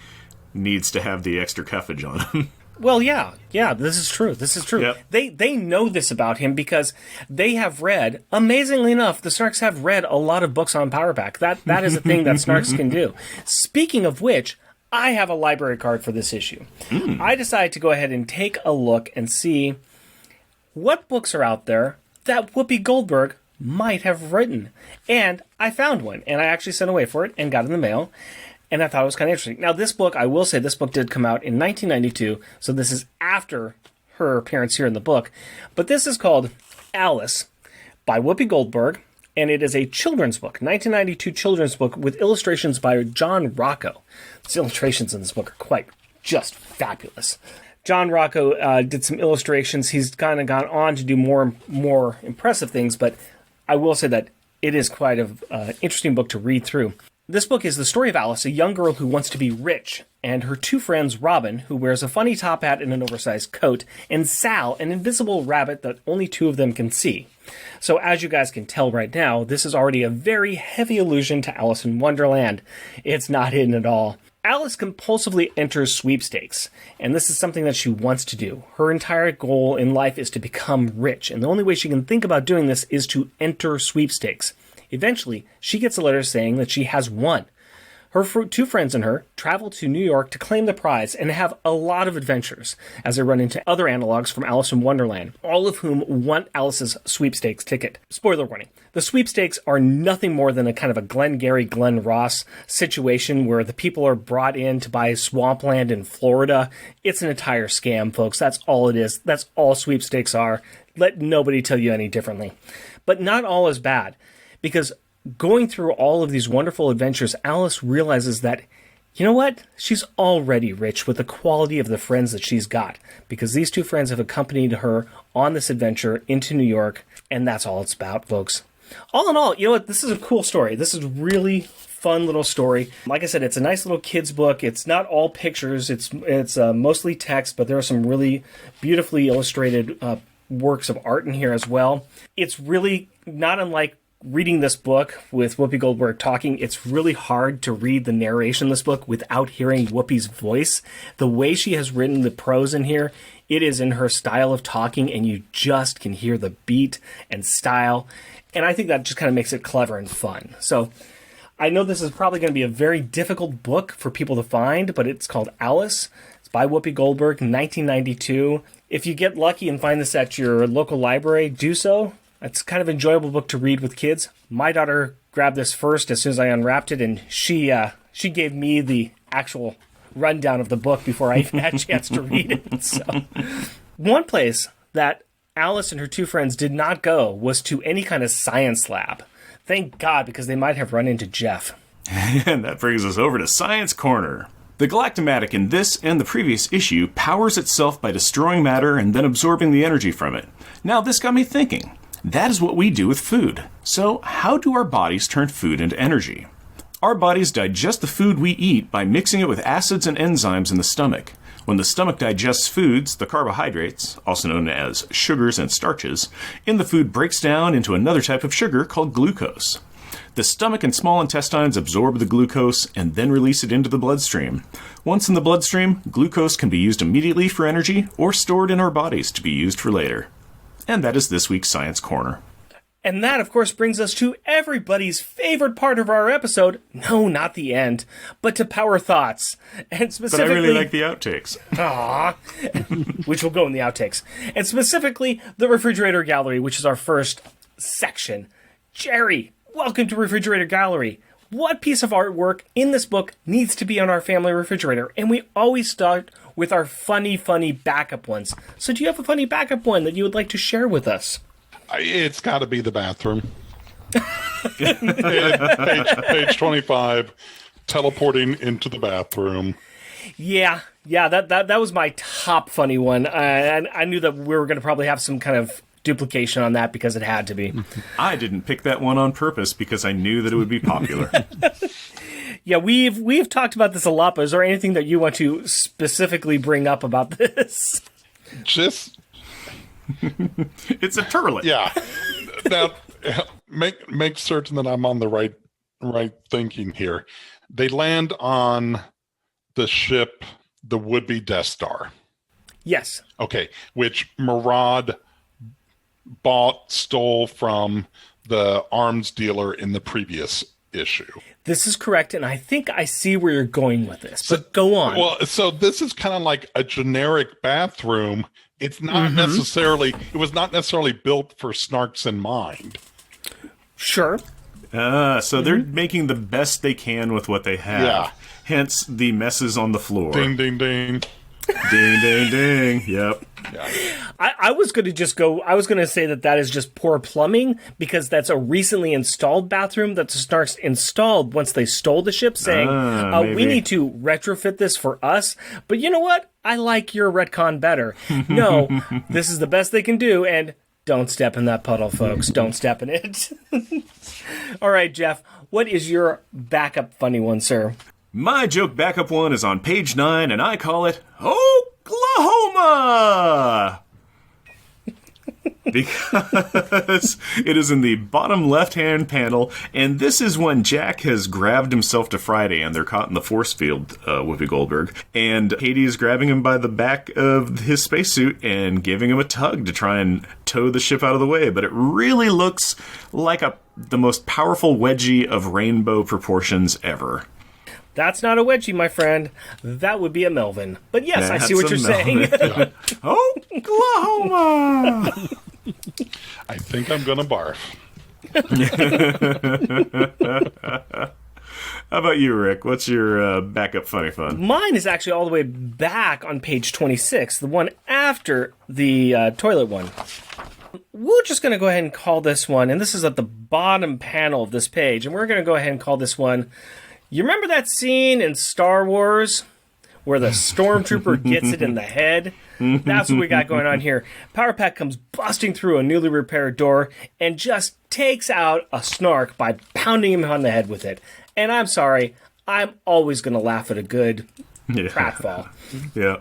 needs to have the extra cuffage on him. Well, yeah, this is true. Yep. They know this about him because they have read, amazingly enough, the Snarks have read a lot of books on Power Pack. That is a thing that Snarks can do. Speaking of which, I have a library card for this issue. I decided to go ahead and take a look and see what books are out there that Whoopi Goldberg might have written. And I found one, and I actually sent away for it and got it in the mail, and I thought it was kind of interesting. Now, this book, I will say, this book did come out in 1992, so this is after her appearance here in the book, but this is called Alice by Whoopi Goldberg, and it is a children's book, 1992 children's book with illustrations by John Rocco. The illustrations in this book are quite just fabulous. John Rocco did some illustrations. He's kind of gone on to do more impressive things, but I will say that it is quite an interesting book to read through. This book is the story of Alice, a young girl who wants to be rich, and her two friends, Robin, who wears a funny top hat and an oversized coat, and Sal, an invisible rabbit that only two of them can see. So as you guys can tell right now, this is already a very heavy allusion to Alice in Wonderland. It's not hidden at all. Alice compulsively enters sweepstakes, and this is something that she wants to do. Her entire goal in life is to become rich, and the only way she can think about doing this is to enter sweepstakes. Eventually, she gets a letter saying that she has won. Her two friends and her travel to New York to claim the prize and have a lot of adventures as they run into other analogs from Alice in Wonderland, all of whom want Alice's sweepstakes ticket. Spoiler warning. The sweepstakes are nothing more than a kind of a Glengarry, Glen Ross situation where the people are brought in to buy swampland in Florida. It's an entire scam, folks. That's all it is. That's all sweepstakes are. Let nobody tell you any differently. But not all is bad, because going through all of these wonderful adventures, Alice realizes that, you know what? She's already rich with the quality of the friends that she's got, because these two friends have accompanied her on this adventure into New York, and that's all it's about, folks. All in all, you know what? This is a cool story. This is a really fun little story. Like I said, it's a nice little kid's book. It's not all pictures. It's mostly text, but there are some really beautifully illustrated works of art in here as well. It's really not unlike reading this book with Whoopi Goldberg talking. It's really hard to read the narration in this book without hearing Whoopi's voice. The way she has written the prose in here, it is in her style of talking, and you just can hear the beat and style. And I think that just kind of makes it clever and fun. So I know this is probably going to be a very difficult book for people to find, but it's called Alice. It's by Whoopi Goldberg, 1992. If you get lucky and find this at your local library, do so. It's kind of an enjoyable book to read with kids. My daughter grabbed this first as soon as I unwrapped it, and she gave me the actual rundown of the book before I even had a chance to read it. So, one place that Alice and her two friends did not go was to any kind of science lab. Thank God, because they might have run into Jeff. And that brings us over to Science Corner. The Galactomatic in this and the previous issue powers itself by destroying matter and then absorbing the energy from it. Now, this got me thinking. That is what we do with food. So, how do our bodies turn food into energy? Our bodies digest the food we eat by mixing it with acids and enzymes in the stomach. When the stomach digests foods, the carbohydrates, also known as sugars and starches, in the food breaks down into another type of sugar called glucose. The stomach and small intestines absorb the glucose and then release it into the bloodstream. Once in the bloodstream, glucose can be used immediately for energy or stored in our bodies to be used for later. And that is this week's Science Corner. And that, of course, brings us to everybody's favorite part of our episode. No, not the end, but to Power Thoughts. And specifically, But I really like the outtakes. Which will go in the outtakes. And specifically, the Refrigerator Gallery, which is our first section. Jerry, welcome to Refrigerator Gallery. What piece of artwork in this book needs to be on our family refrigerator? And we always start with our funny backup ones. So do you have a funny backup one that you would like to share with us? It's got to be the bathroom. page 25, teleporting into the bathroom. Yeah, that was my top funny one. And I knew that we were going to probably have some kind of duplication on that because it had to be. I didn't pick that one on purpose because I knew that it would be popular. Yeah, we've talked about this a lot, but is there anything that you want to specifically bring up about this? Just... It's a turlet. Yeah. Now, make certain that I'm on the right thinking here. They land on the ship, the would-be Death Star. Yes. Okay, which Maraud stole from the arms dealer in the previous issue. This is correct, and I think I see where you're going with this, but go on. Well, so this is kind of like a generic bathroom. It's not necessarily, it was not necessarily built for snarks in mind. Sure. So they're making the best they can with what they have. Yeah. Hence the messes on the floor. Ding, ding, ding. Ding, ding, ding. Yep. Yeah. I was going to say that is just poor plumbing because that's a recently installed bathroom that the Snarks installed once they stole the ship, saying, we need to retrofit this for us. But you know what? I like your retcon better. No, this is the best they can do, and don't step in that puddle, folks. Don't step in it. All right, Jeff, what is your backup funny one, sir? My joke backup one is on page 9, and I call it Oklahoma! Because it is in the bottom left-hand panel, and this is when Jack has grabbed himself to Friday, and they're caught in the force field, Whoopi Goldberg, and Katie is grabbing him by the back of his spacesuit and giving him a tug to try and tow the ship out of the way, but it really looks like the most powerful wedgie of rainbow proportions ever. That's not a wedgie, my friend. That would be a Melvin. But yes, I see what you're saying. Oklahoma! I think I'm going to barf. How about you, Rick? What's your backup funny fun? Mine is actually all the way back on page 26, the one after the toilet one. We're just going to go ahead and call this one, and this is at the bottom panel of this page, and we're going to go ahead and call this one... You remember that scene in Star Wars where the stormtrooper gets it in the head? That's what we got going on here. Power Pack comes busting through a newly repaired door and just takes out a Snark by pounding him on the head with it. And I'm sorry, I'm always going to laugh at a good pratfall. Yeah.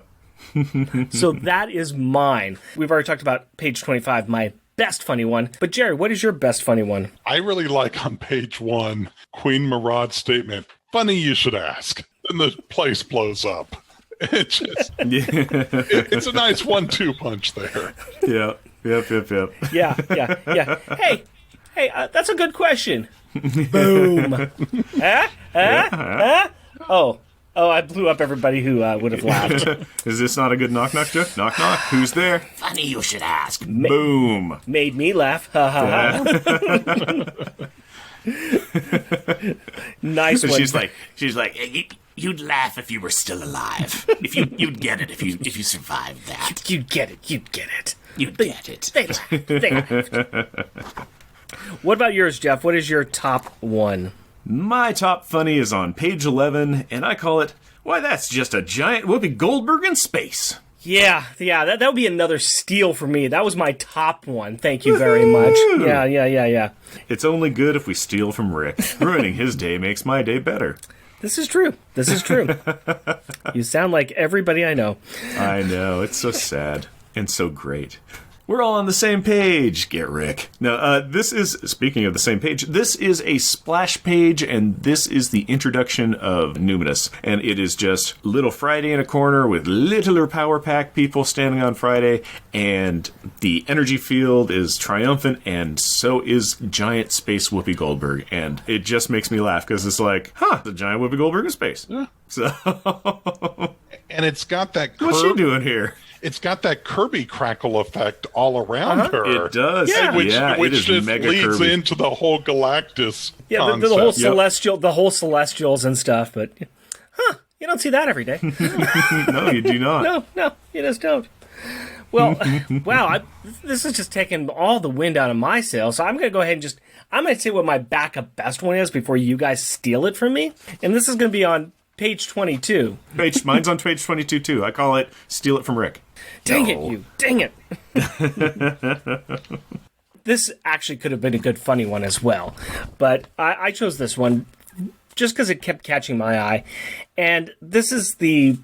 So that is mine. We've already talked about page 25, my best funny one. But Jerry, what is your best funny one? I really like on page 1, Queen Maraud's statement, funny you should ask. And the place blows up. It's just, it's a nice 1-2 punch there. Yeah. Yep. Yeah. Hey, that's a good question. Boom. Oh, Oh, I blew up everybody who would have laughed. Is this not a good knock-knock joke? Knock-knock. Who's there? Funny you should ask. Boom. Made me laugh. Ha ha ha. Nice one. She's like, You'd laugh if you were still alive. If you'd get it if you survived that. You'd get it. You'd get it. You'd get it. They laughed. They laughed. What about yours, Jeff? What is your top one? my top funny is on page 11, and I call it, why, that's just a giant Whoopi Goldberg in space. Yeah, that would be another steal for me. That was my top one. Thank you very much. Yeah. It's only good if we steal from Rick. Ruining his day makes my day better. This is true. You sound like everybody I know. I know. It's so sad and so great. We're all on the same page. Get Rick. Now, this is, speaking of the same page, this is a splash page, and this is the introduction of Numinous. And it is just little Friday in a corner with littler power pack people standing on Friday, and the energy field is triumphant, and so is giant space Whoopi Goldberg. And it just makes me laugh, because it's like, the giant Whoopi Goldberg in space. Yeah. So, and it's got that what's she doing here? It's got that Kirby crackle effect all around her. It does. Yeah. Which it is just mega leads Kirby. into the whole Galactus Yeah, the whole celestials and stuff, but you don't see that every day. No, you do not. No, you just don't. Well, wow, this is just taking all the wind out of my sails, so I'm going to go ahead and I'm going to say what my backup best one is before you guys steal it from me, and this is going to be on page 22. Mine's on page 22, too. I call it Steal It From Rick. Dang it. This actually could have been a good funny one as well, but I chose this one just because it kept catching my eye. And this is the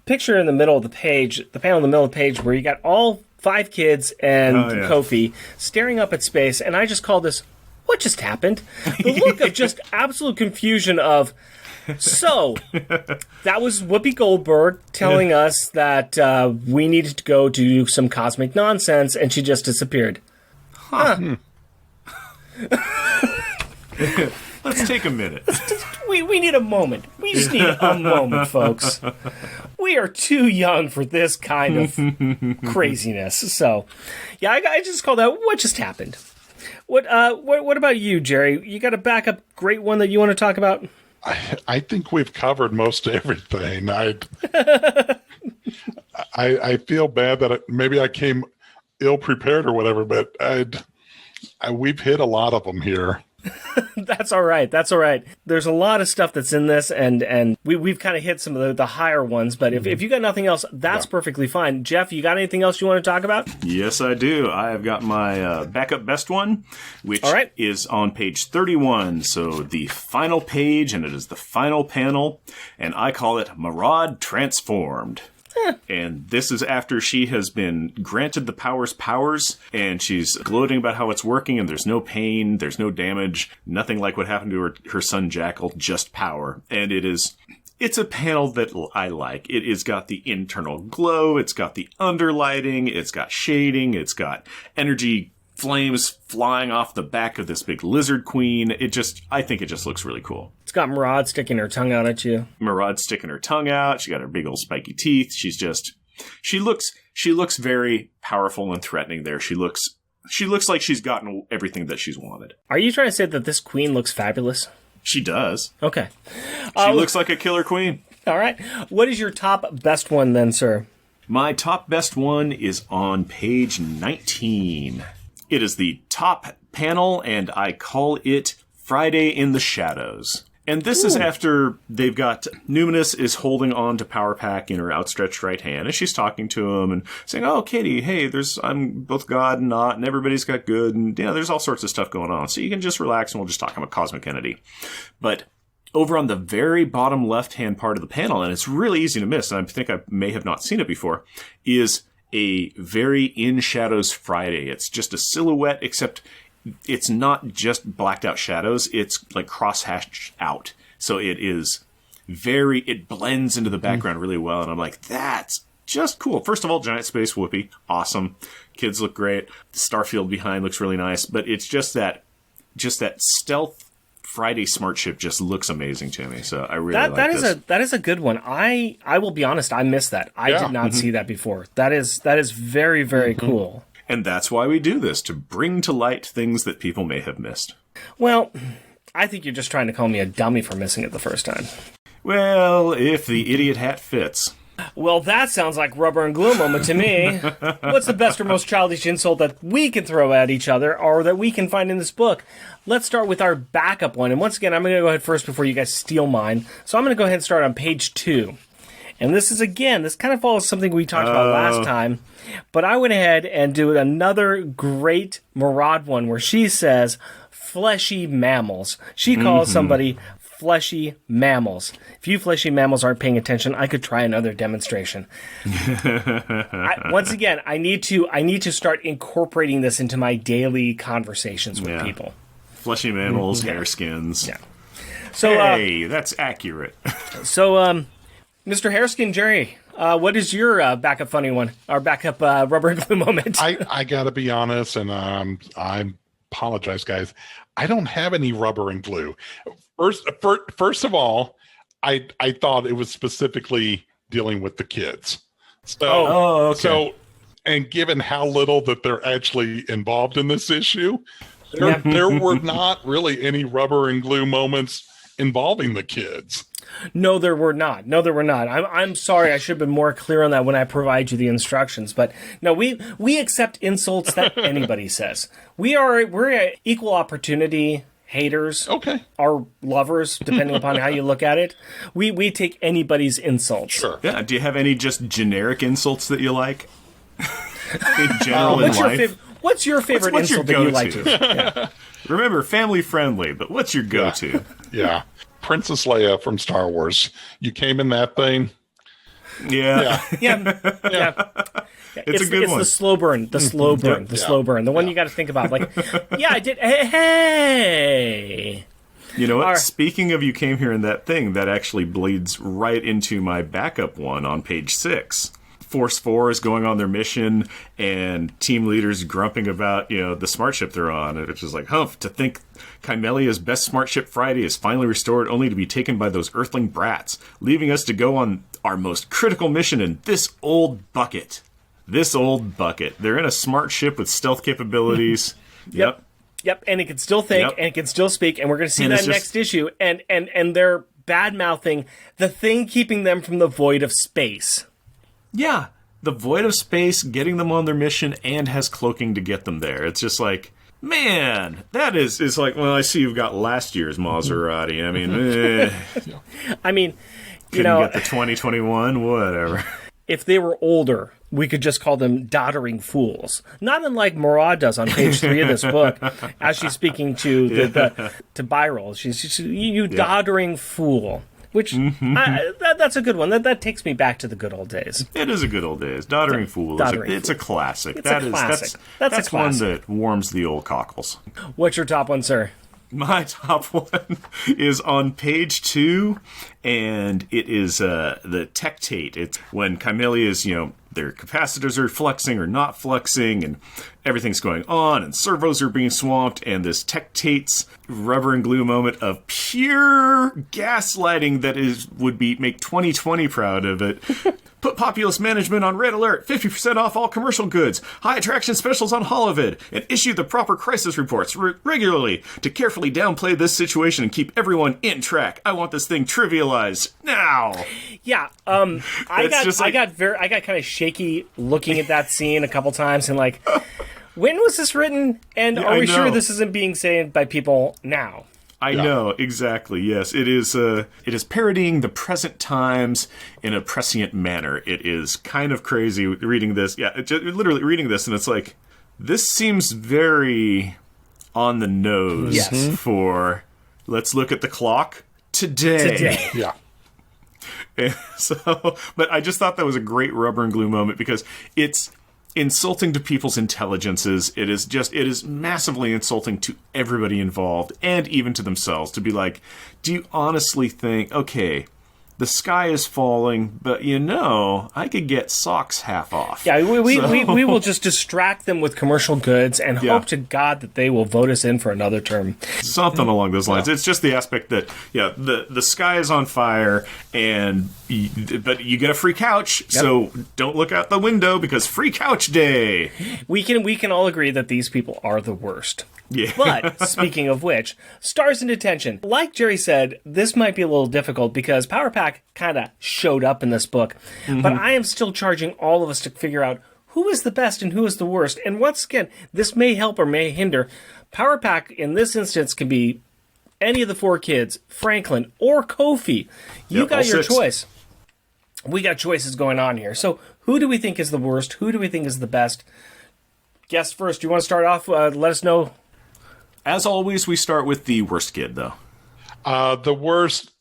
picture in the middle of the page, the panel in the middle of the page where you got all 5 kids and Kofi staring up at space, and I just call this, what just happened? The look of just absolute confusion of, so, that was Whoopi Goldberg telling us that we needed to go do some cosmic nonsense, and she just disappeared. Let's take a minute. We need a moment. We just need a moment, folks. We are too young for this kind of craziness. So, yeah, I just call that, what just happened? What about you, Jerry? You got a backup great one that you want to talk about? I think we've covered most everything. I feel bad that maybe I came ill prepared or whatever, but we've hit a lot of them here. That's all right. There's a lot of stuff that's in this, and we've kind of hit some of the higher ones, but if you got nothing else, that's perfectly fine. Jeff, you got anything else you want to talk about? Yes, I do. I have got my backup best one, which is on page 31, so the final page, and it is the final panel, and I call it Maraud Transformed. And this is after she has been granted the powers, and she's gloating about how it's working, and there's no pain, there's no damage, nothing like what happened to her son Jackal, just power. And it's a panel that I like. It has got the internal glow, it's got the underlighting, it's got shading, it's got energy flames flying off the back of this big lizard queen. I think it just looks really cool. It's got Maraud sticking her tongue out at you. Maraud's sticking her tongue out. She got her big old spiky teeth. She looks very powerful and threatening there. She looks like she's gotten everything that she's wanted. Are you trying to say that this queen looks fabulous? She does. Okay. She looks like a killer queen. All right. What is your top best one then, sir? My top best one is on page 19. It is the top panel, and I call it Friday in the Shadows. And this is after they've got Numinous is holding on to Power Pack in her outstretched right hand, and she's talking to him and saying, "Oh, Kitty, hey, I'm both God and not, and everybody's got good, and there's all sorts of stuff going on. So you can just relax, and we'll just talk about cosmic entity." But over on the very bottom left-hand part of the panel, and it's really easy to miss, and I think I may have not seen it before, is a very in shadows Friday. It's just a silhouette, except it's not just blacked out shadows. It's like cross-hatched out. So it blends into the background really well. And I'm like, that's just cool. First of all, giant space Whoopi. Awesome. Kids look great. The starfield behind looks really nice. But it's just that stealth Friday Smart Ship just looks amazing to me. So I really like this. That is a good one. I will be honest, I missed that. I did not see that before. That is very, very cool. And that's why we do this, to bring to light things that people may have missed. Well, I think you're just trying to call me a dummy for missing it the first time. Well, if the idiot hat fits. Well, that sounds like rubber and glue moment to me. What's the best or most childish insult that we can throw at each other, or that we can find in this book? Let's start with our backup one. And once again, I'm going to go ahead first before you guys steal mine. So I'm going to go ahead and start on page 2. And this kind of follows something we talked about last time. But I went ahead and did another great Maraud one where she says, fleshy mammals. She calls somebody fleshy mammals. If you fleshy mammals aren't paying attention, I could try another demonstration. Once again, I need to start incorporating this into my daily conversations with people. Fleshy mammals, hair skins. Yeah. So, hey, that's accurate. So, Mr. Hairskin Jerry, what is your backup funny one? Our backup rubber and glue moment? I got to be honest, and I apologize, guys. I don't have any rubber and glue. First of all, I thought it was specifically dealing with the kids. So, okay. So, and given how little that they're actually involved in this issue, there were not really any rubber and glue moments involving the kids. No, there were not. I'm sorry. I should have been more clear on that when I provide you the instructions. But no, we accept insults that anybody says. We're equal opportunity haters. Okay. Or lovers, depending upon how you look at it. We take anybody's insults. Sure. Yeah. Do you have any just generic insults that you like? In general in life? What's your favorite What's your insult that you like to? Yeah. Remember, family friendly, but what's your go-to? Yeah. Princess Leia from Star Wars. You came in that thing. Yeah. It's a good one. It's the slow burn. The slow burn. The one you got to think about. Like, yeah, I did. Hey. You know what? Speaking of you came here in that thing, that actually bleeds right into my backup one on page 6. Force 4 is going on their mission, and team leaders grumping about, the smart ship they're on. It's just like, humph, to think Kymellia's best smart ship Friday is finally restored, only to be taken by those earthling brats, leaving us to go on our most critical mission in this old bucket. They're in a smart ship with stealth capabilities. Yep. And it can still think, and it can still speak, and we're going to see that next issue. And they're bad-mouthing the thing keeping them from the void of space. Yeah, the void of space, getting them on their mission, and has cloaking to get them there. It's just like, man, that is like, well, I see you've got last year's Maserati. I mean, couldn't get the 2021, whatever. If they were older, we could just call them doddering fools. Not unlike Maraud does on page 3 of this book, as she's speaking to to Byrol. She's you doddering fool. Which, that's a good one. That takes me back to the good old days. It is a good old days. Doddering Fool. It's a classic. That's one that warms the old cockles. What's your top one, sir? My top one is on page 2, and it is the tectate. It's when Kymellia's, their capacitors are flexing or not flexing, and everything's going on, and servos are being swamped, and this tectate's rubber and glue moment of pure gaslighting that would make 2020 proud of it. Put populous management on red alert, 50% off all commercial goods, high attraction specials on Holovid, and issue the proper crisis reports regularly to carefully downplay this situation and keep everyone in track. I want this thing trivialized now. Yeah, I got kind of shaky looking at that scene a couple times and like, when was this written? And are we sure this isn't being said by people now? I know, exactly, yes. It is parodying the present times in a prescient manner. It is kind of crazy reading this. Yeah, literally reading this, and it's like, this seems very on the nose for, let's look at the clock today. Yeah. And so, but I just thought that was a great rubber and glue moment because it's insulting to people's intelligences. It is massively insulting to everybody involved and even to themselves to be like, do you honestly think, okay, the sky is falling, but I could get socks half off. Yeah, we will just distract them with commercial goods and hope to God that they will vote us in for another term. Something along those lines. It's just the aspect that, the sky is on fire, but you get a free couch, so don't look out the window because free couch day. We can all agree that these people are the worst. Yeah. But, speaking of which, stars in detention. Like Jerry said, this might be a little difficult because Power Pack kind of showed up in this book. Mm-hmm. But I am still charging all of us to figure out who is the best and who is the worst. And once again, this may help or may hinder. Power Pack, in this instance, can be any of the 4 kids, Franklin or Kofi. You got your choice. We got choices going on here. So, who do we think is the worst? Who do we think is the best? Guess first. Do you want to start off? Let us know. As always, we start with the worst kid, though. The worst,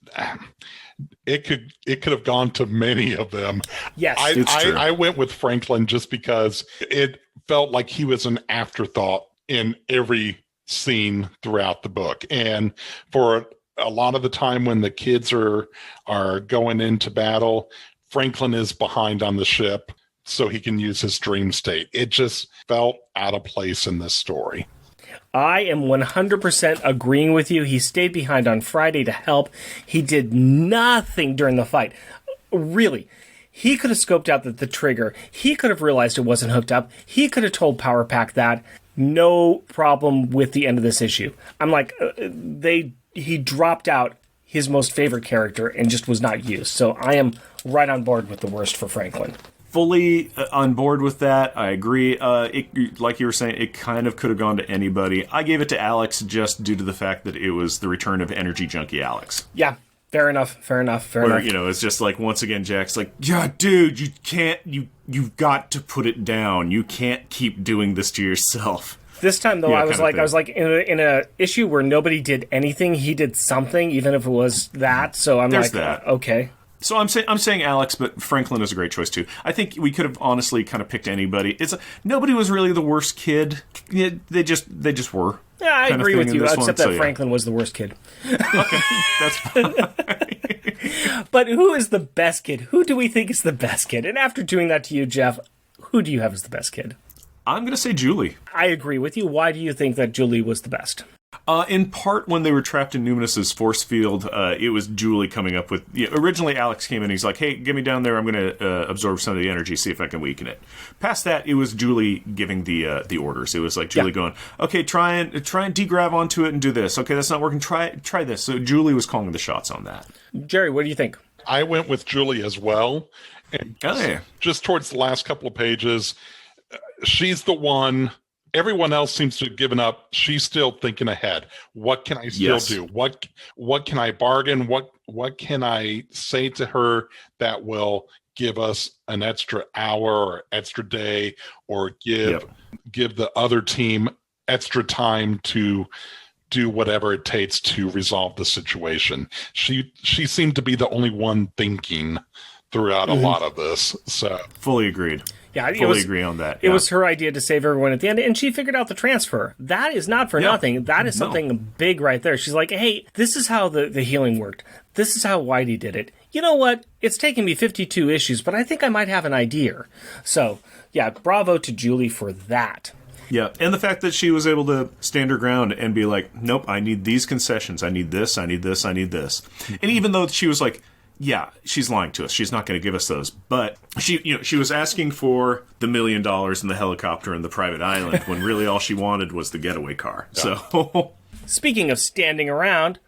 it could have gone to many of them. Yes, I went with Franklin just because it felt like he was an afterthought in every scene throughout the book. And for a lot of the time when the kids are going into battle, Franklin is behind on the ship so he can use his dream state. It just felt out of place in this story. I am 100% agreeing with you. He stayed behind on Friday to help. He did nothing during the fight. Really. He could have scoped out the trigger. He could have realized it wasn't hooked up. He could have told Power Pack that. No problem with the end of this issue. I'm like, he dropped out his most favorite character and just was not used. So I am right on board with the worst for Franklin. Fully on board with that. I agree. Like you were saying, it kind of could have gone to anybody. I gave it to Alex just due to the fact that it was the return of Energy Junkie Alex. Yeah, fair enough. It's just like, once again, Jack's like, yeah, dude, you can't, you've got to put it down. You can't keep doing this to yourself. This time, though, I was like in a issue where nobody did anything. He did something, even if it was that. So I'm There's like, that. Okay. So I'm saying Alex, but Franklin is a great choice too. I think we could have honestly kind of picked anybody. Nobody was really the worst kid. Yeah, they just were. Yeah, I agree with you, except that Franklin was the worst kid. Okay, that's fine. But who is the best kid? Who do we think is the best kid? And after doing that to you, Jeff, who do you have as the best kid? I'm going to say Julie. I agree with you. Why do you think that Julie was the best? In part, when they were trapped in Numinus's force field, it was Julie coming up with... originally, Alex came in, he's like, hey, get me down there, I'm going to absorb some of the energy, see if I can weaken it. Past that, it was Julie giving the orders. It was like Julie going, okay, try and degrav onto it and do this. Okay, that's not working, try this. So Julie was calling the shots on that. Jerry, what do you think? I went with Julie as well. And just towards the last couple of pages, she's the one... Everyone else seems to have given up. She's still thinking ahead. What can I still do? What can I bargain? What can I say to her that will give us an extra hour or extra day, or give the other team extra time to do whatever it takes to resolve the situation? She seemed to be the only one thinking throughout a lot of this. So fully agreed. Yeah, fully agree on that. It was her idea to save everyone at the end, and she figured out the transfer. That is not for nothing. That is something big right there. She's like, hey, this is how the healing worked. This is how Whitey did it. You know what? It's taken me 52 issues, but I think I might have an idea. So, yeah, bravo to Julie for that. Yeah, and the fact that she was able to stand her ground and be like, nope, I need these concessions. I need this, I need this, I need this. And even though she was like, yeah, she's lying to us. She's not going to give us those. But she was asking for the $1 million and the helicopter and the private island when really all she wanted was the getaway car. Yeah. So, speaking of standing around,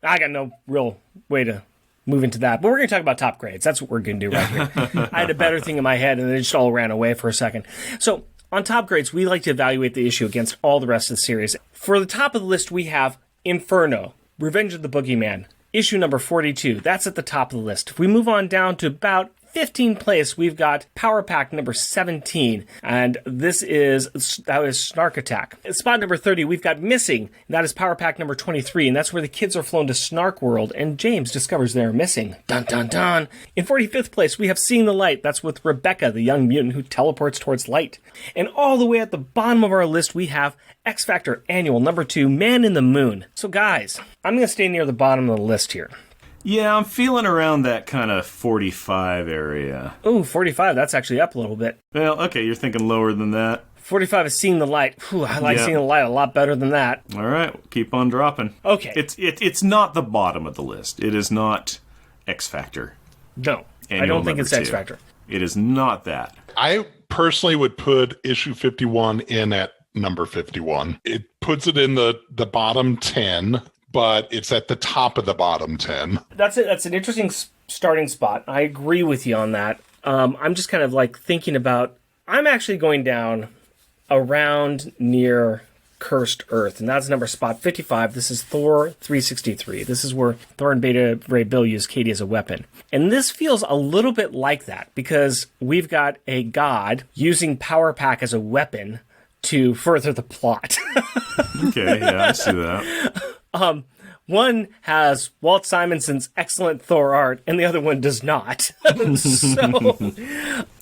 I got no real way to move into that. But we're going to talk about top grades. That's what we're going to do right here. I had a better thing in my head, and it just all ran away for a second. So, on top grades, we like to evaluate the issue against all the rest of the series. For the top of the list, we have Inferno, Revenge of the Boogeyman. Issue number 42. That's at the top of the list. If we move on down to about 15th place, we've got Power Pack number 17, and that is Snark Attack. At spot number 30, we've got Missing, and that is Power Pack number 23, and that's where the kids are flown to Snark World, and James discovers they're missing. Dun dun dun! In 45th place, we have Seeing the Light. That's with Rebecca, the young mutant who teleports towards light. And all the way at the bottom of our list, we have X Factor Annual number 2, Man in the Moon. So guys, I'm going to stay near the bottom of the list here. Yeah, I'm feeling around that kind of 45 area. Ooh, 45. That's actually up a little bit. Well, okay, you're thinking lower than that. 45 is Seeing the Light. Whew, I like Seeing the Light a lot better than that. All right, keep on dropping. Okay. It's not the bottom of the list. It is not X Factor. No, I Annual don't think it's number X 2. Factor. It is not that. I personally would put issue 51 in at number 51. It puts it in the bottom 10, but it's at the top of the bottom 10. That's it. That's an interesting starting spot. I agree with you on that. I'm just kind of like thinking about, I'm actually going down around near Cursed Earth, and that's number spot 55. This is Thor 363. This is where Thor and Beta Ray Bill use Katie as a weapon. And this feels a little bit like that, because we've got a god using Power Pack as a weapon to further the plot. Okay, yeah, I see that. One has Walt Simonson's excellent Thor art, and the other one does not.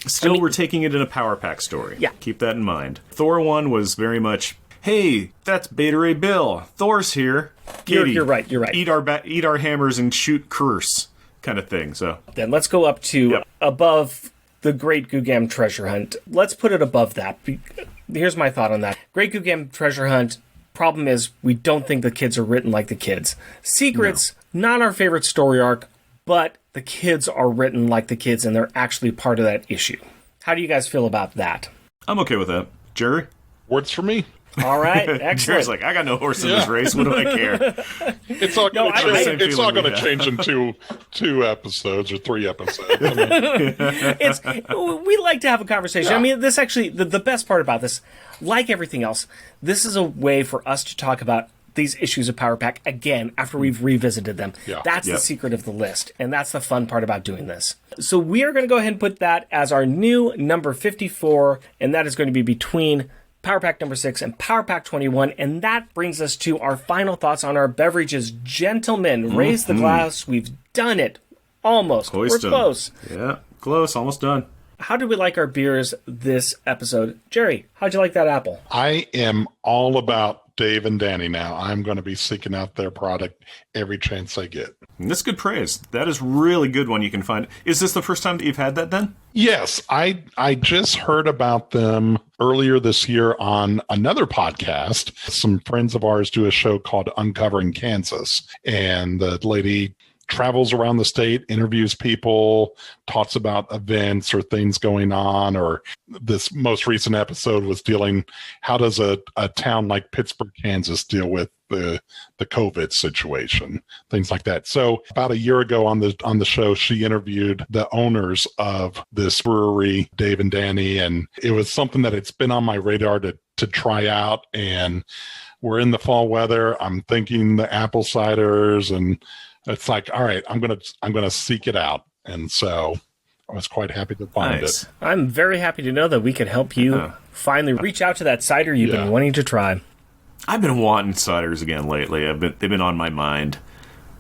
Still, we're taking it in a Power Pack story. Yeah. Keep that in mind. Thor 1 was very much, hey, that's Beta Ray Bill. Thor's here. You're right. Eat our hammers and shoot curse kind of thing. So Then let's go up to above the Great Gugam Treasure Hunt. Let's put it above that. Here's my thought on that. Great Gugam Treasure Hunt, problem is we don't think the kids are written like the kids. Secrets, not our favorite story arc, but the kids are written like the kids, and they're actually part of that issue. How do you guys feel about that? I'm okay with that. Jerry? Words for me. All right, excellent. Jerry's like, I got no horse in this race. What do I care? It's all going to have. change in two episodes or 3 episodes. We like to have a conversation. I mean, this actually, the best part about this, like everything else, this is a way for us to talk about these issues of Power Pack again after we've revisited them. Yeah. That's the secret of the list, and that's the fun part about doing this. So we are going to go ahead and put that as our new number 54, and that is going to be between Power Pack number 6 and Power Pack 21, and that brings us to our final thoughts on our beverages. Gentlemen, raise the glass. We've done it. Almost. Hoist We're 'em. close. Yeah, close. Almost done. How did we like our beers this episode? Jerry, how'd you like that apple? I am all about Dave and Danny now. I'm going to be seeking out their product every chance I get. And that's good praise. That is really good one you can find. Is this the first time that you've had that then? Yes, I just heard about them earlier this year on another podcast. Some friends of ours do a show called Uncovering Kansas, and the lady travels around the state, interviews people, talks about events or things going on. Or this most recent episode was dealing, how does a town like Pittsburgh, Kansas deal with the COVID situation, things like that. So about a year ago on the show, she interviewed the owners of this brewery, Dave and Danny, and it was something that it's been on my radar to try out. And we're in the fall weather. I'm thinking the apple ciders, and it's like, all right, I'm gonna seek it out. And so I was quite happy to find it. I'm very happy to know that we can help you finally reach out to that cider you've been wanting to try. I've been wanting ciders again lately. They've been on my mind.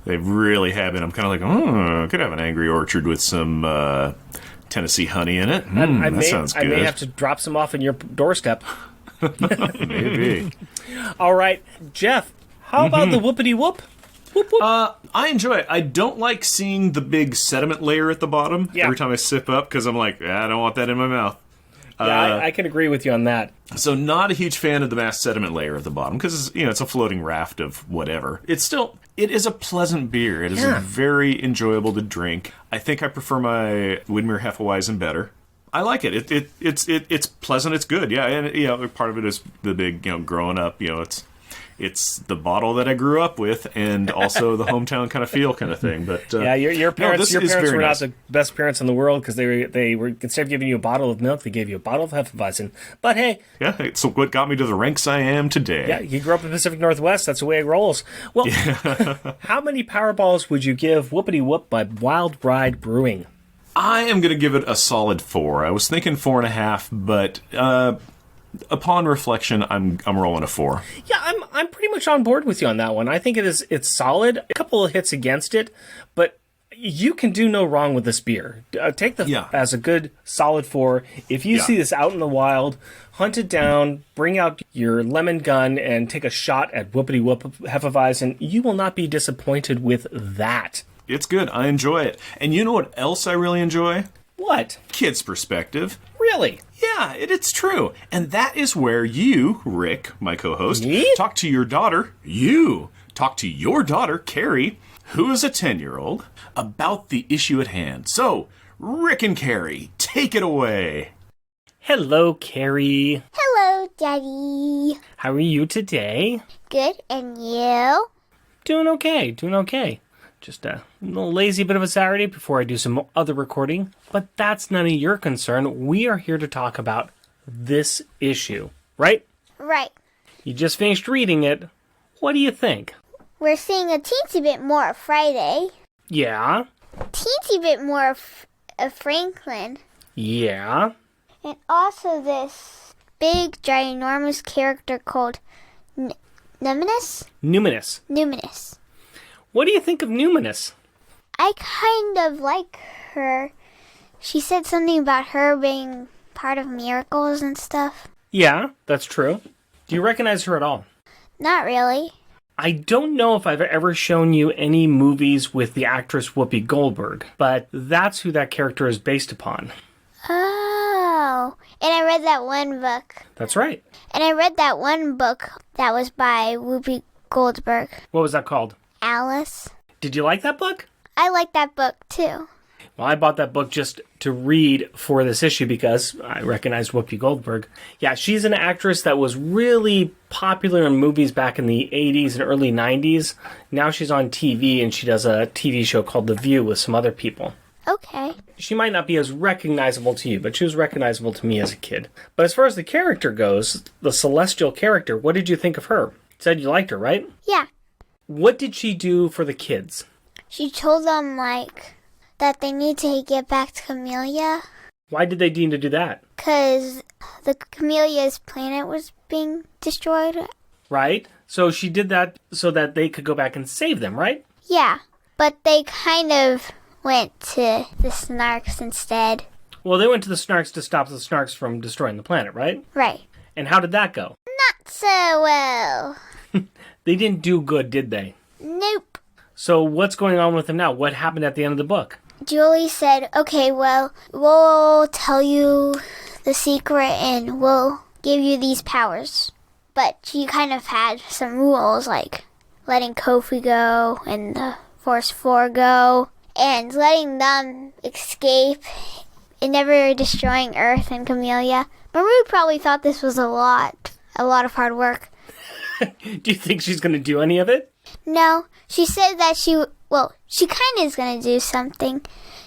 They really have been. I'm kind of like, I could have an Angry Orchard with some Tennessee honey in it. That sounds good. I may have to drop some off in your doorstep. Maybe. All right, Jeff, how about the whoopity whoop? Whoop, whoop. I enjoy it. I don't like seeing the big sediment layer at the bottom every time I sip up, because I'm like, I don't want that in my mouth. Yeah, I can agree with you on that. So not a huge fan of the mass sediment layer at the bottom, because it's a floating raft of whatever. It is a pleasant beer. It is very enjoyable to drink. I think I prefer my Widmer Hefeweizen better. I like it. It's pleasant. It's good. Yeah, and part of it is the big growing up. It's the bottle that I grew up with, and also the hometown kind of feel kind of thing. But your parents, were nice. not the best parents in the world, because they were, instead of giving you a bottle of milk, they gave you a bottle of Hefeweizen. But hey, it's what got me to the ranks I am today. Yeah, you grew up in the Pacific Northwest. That's the way it rolls. Well, how many Powerballs would you give Whoopity Whoop by Wild Ride Brewing? I am going to give it a solid 4. I was thinking 4.5, but upon reflection, I'm rolling a 4. Yeah, I'm pretty much on board with you on that one. I think it's solid. A couple of hits against it, but you can do no wrong with this beer. Take as a good solid 4. If you see this out in the wild, hunt it down, bring out your lemon gun, and take a shot at Whoopity Whoop Hefeweizen. You will not be disappointed with that. It's good. I enjoy it. And you know what else I really enjoy? What? Kids' perspective. Really? Yeah, it's true. And that is where you, Rick, my co-host, Me? talk to your daughter, Carrie, who is a 10-year-old, about the issue at hand. So, Rick and Carrie, take it away. Hello, Carrie. Hello, Daddy. How are you today? Good, and you? Doing okay. Just a little lazy bit of a Saturday before I do some other recording. But that's none of your concern. We are here to talk about this issue, right? Right. You just finished reading it. What do you think? We're seeing a teensy bit more of Friday. Yeah? Teensy bit more of Franklin. Yeah? And also this big, ginormous character called Numinous? Numinous. What do you think of Numinous? I kind of like her. She said something about her being part of miracles and stuff. Yeah, that's true. Do you recognize her at all? Not really. I don't know if I've ever shown you any movies with the actress Whoopi Goldberg, but that's who that character is based upon. Oh, and I read that one book. That's right. And I read that one book that was by Whoopi Goldberg. What was that called? Alice. Did you like that book? I like that book too. Well, I bought that book just to read for this issue because I recognized Whoopi Goldberg. Yeah, she's an actress that was really popular in movies back in the 80s and early 90s. Now she's on TV and she does a TV show called The View with some other people. Okay. She might not be as recognizable to you, but she was recognizable to me as a kid. But as far as the character goes, the celestial character, what did you think of her? You said you liked her, right? Yeah. What did she do for the kids? She told them, that they need to get back to Camellia. Why did they need to do that? Because the Camellia's planet was being destroyed. Right? So she did that so that they could go back and save them, right? Yeah. But they kind of went to the Snarks instead. Well, they went to the Snarks to stop the Snarks from destroying the planet, right? Right. And how did that go? Not so well. They didn't do good, did they? Nope. So what's going on with them now? What happened at the end of the book? Julie said, okay, well, we'll tell you the secret and we'll give you these powers. But she kind of had some rules, like letting Kofi go and the Force 4 go, and letting them escape and never destroying Earth and Camellia. Maraud probably thought this was a lot of hard work. Do you think she's going to do any of it? No, she said that she kind of is going to do something.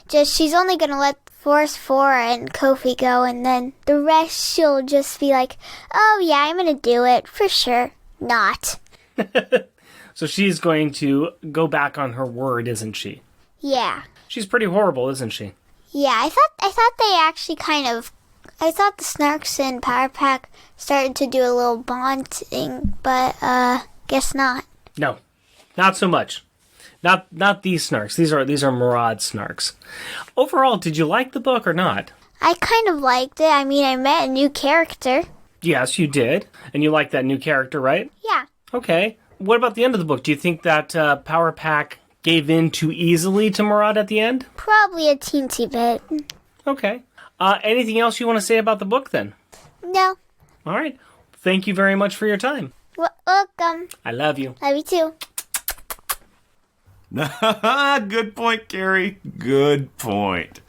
Just she's only going to let Force 4 and Kofi go, and then the rest she'll just be like, oh yeah, I'm going to do it, for sure. Not. So she's going to go back on her word, isn't she? Yeah. She's pretty horrible, isn't she? Yeah, I thought they actually I thought the Snarks and Power Pack started to do a little bonding, but guess not. No, not so much. Not these Snarks. These are Maraud Snarks. Overall, did you like the book or not? I kind of liked it. I mean, I met a new character. Yes, you did. And you like that new character, right? Yeah. Okay. What about the end of the book? Do you think that Power Pack gave in too easily to Maraud at the end? Probably a teensy bit. Okay. Anything else you want to say about the book then? No. All right. Thank you very much for your time. Welcome. I love you. Love you too. Good point, Carrie. Good point.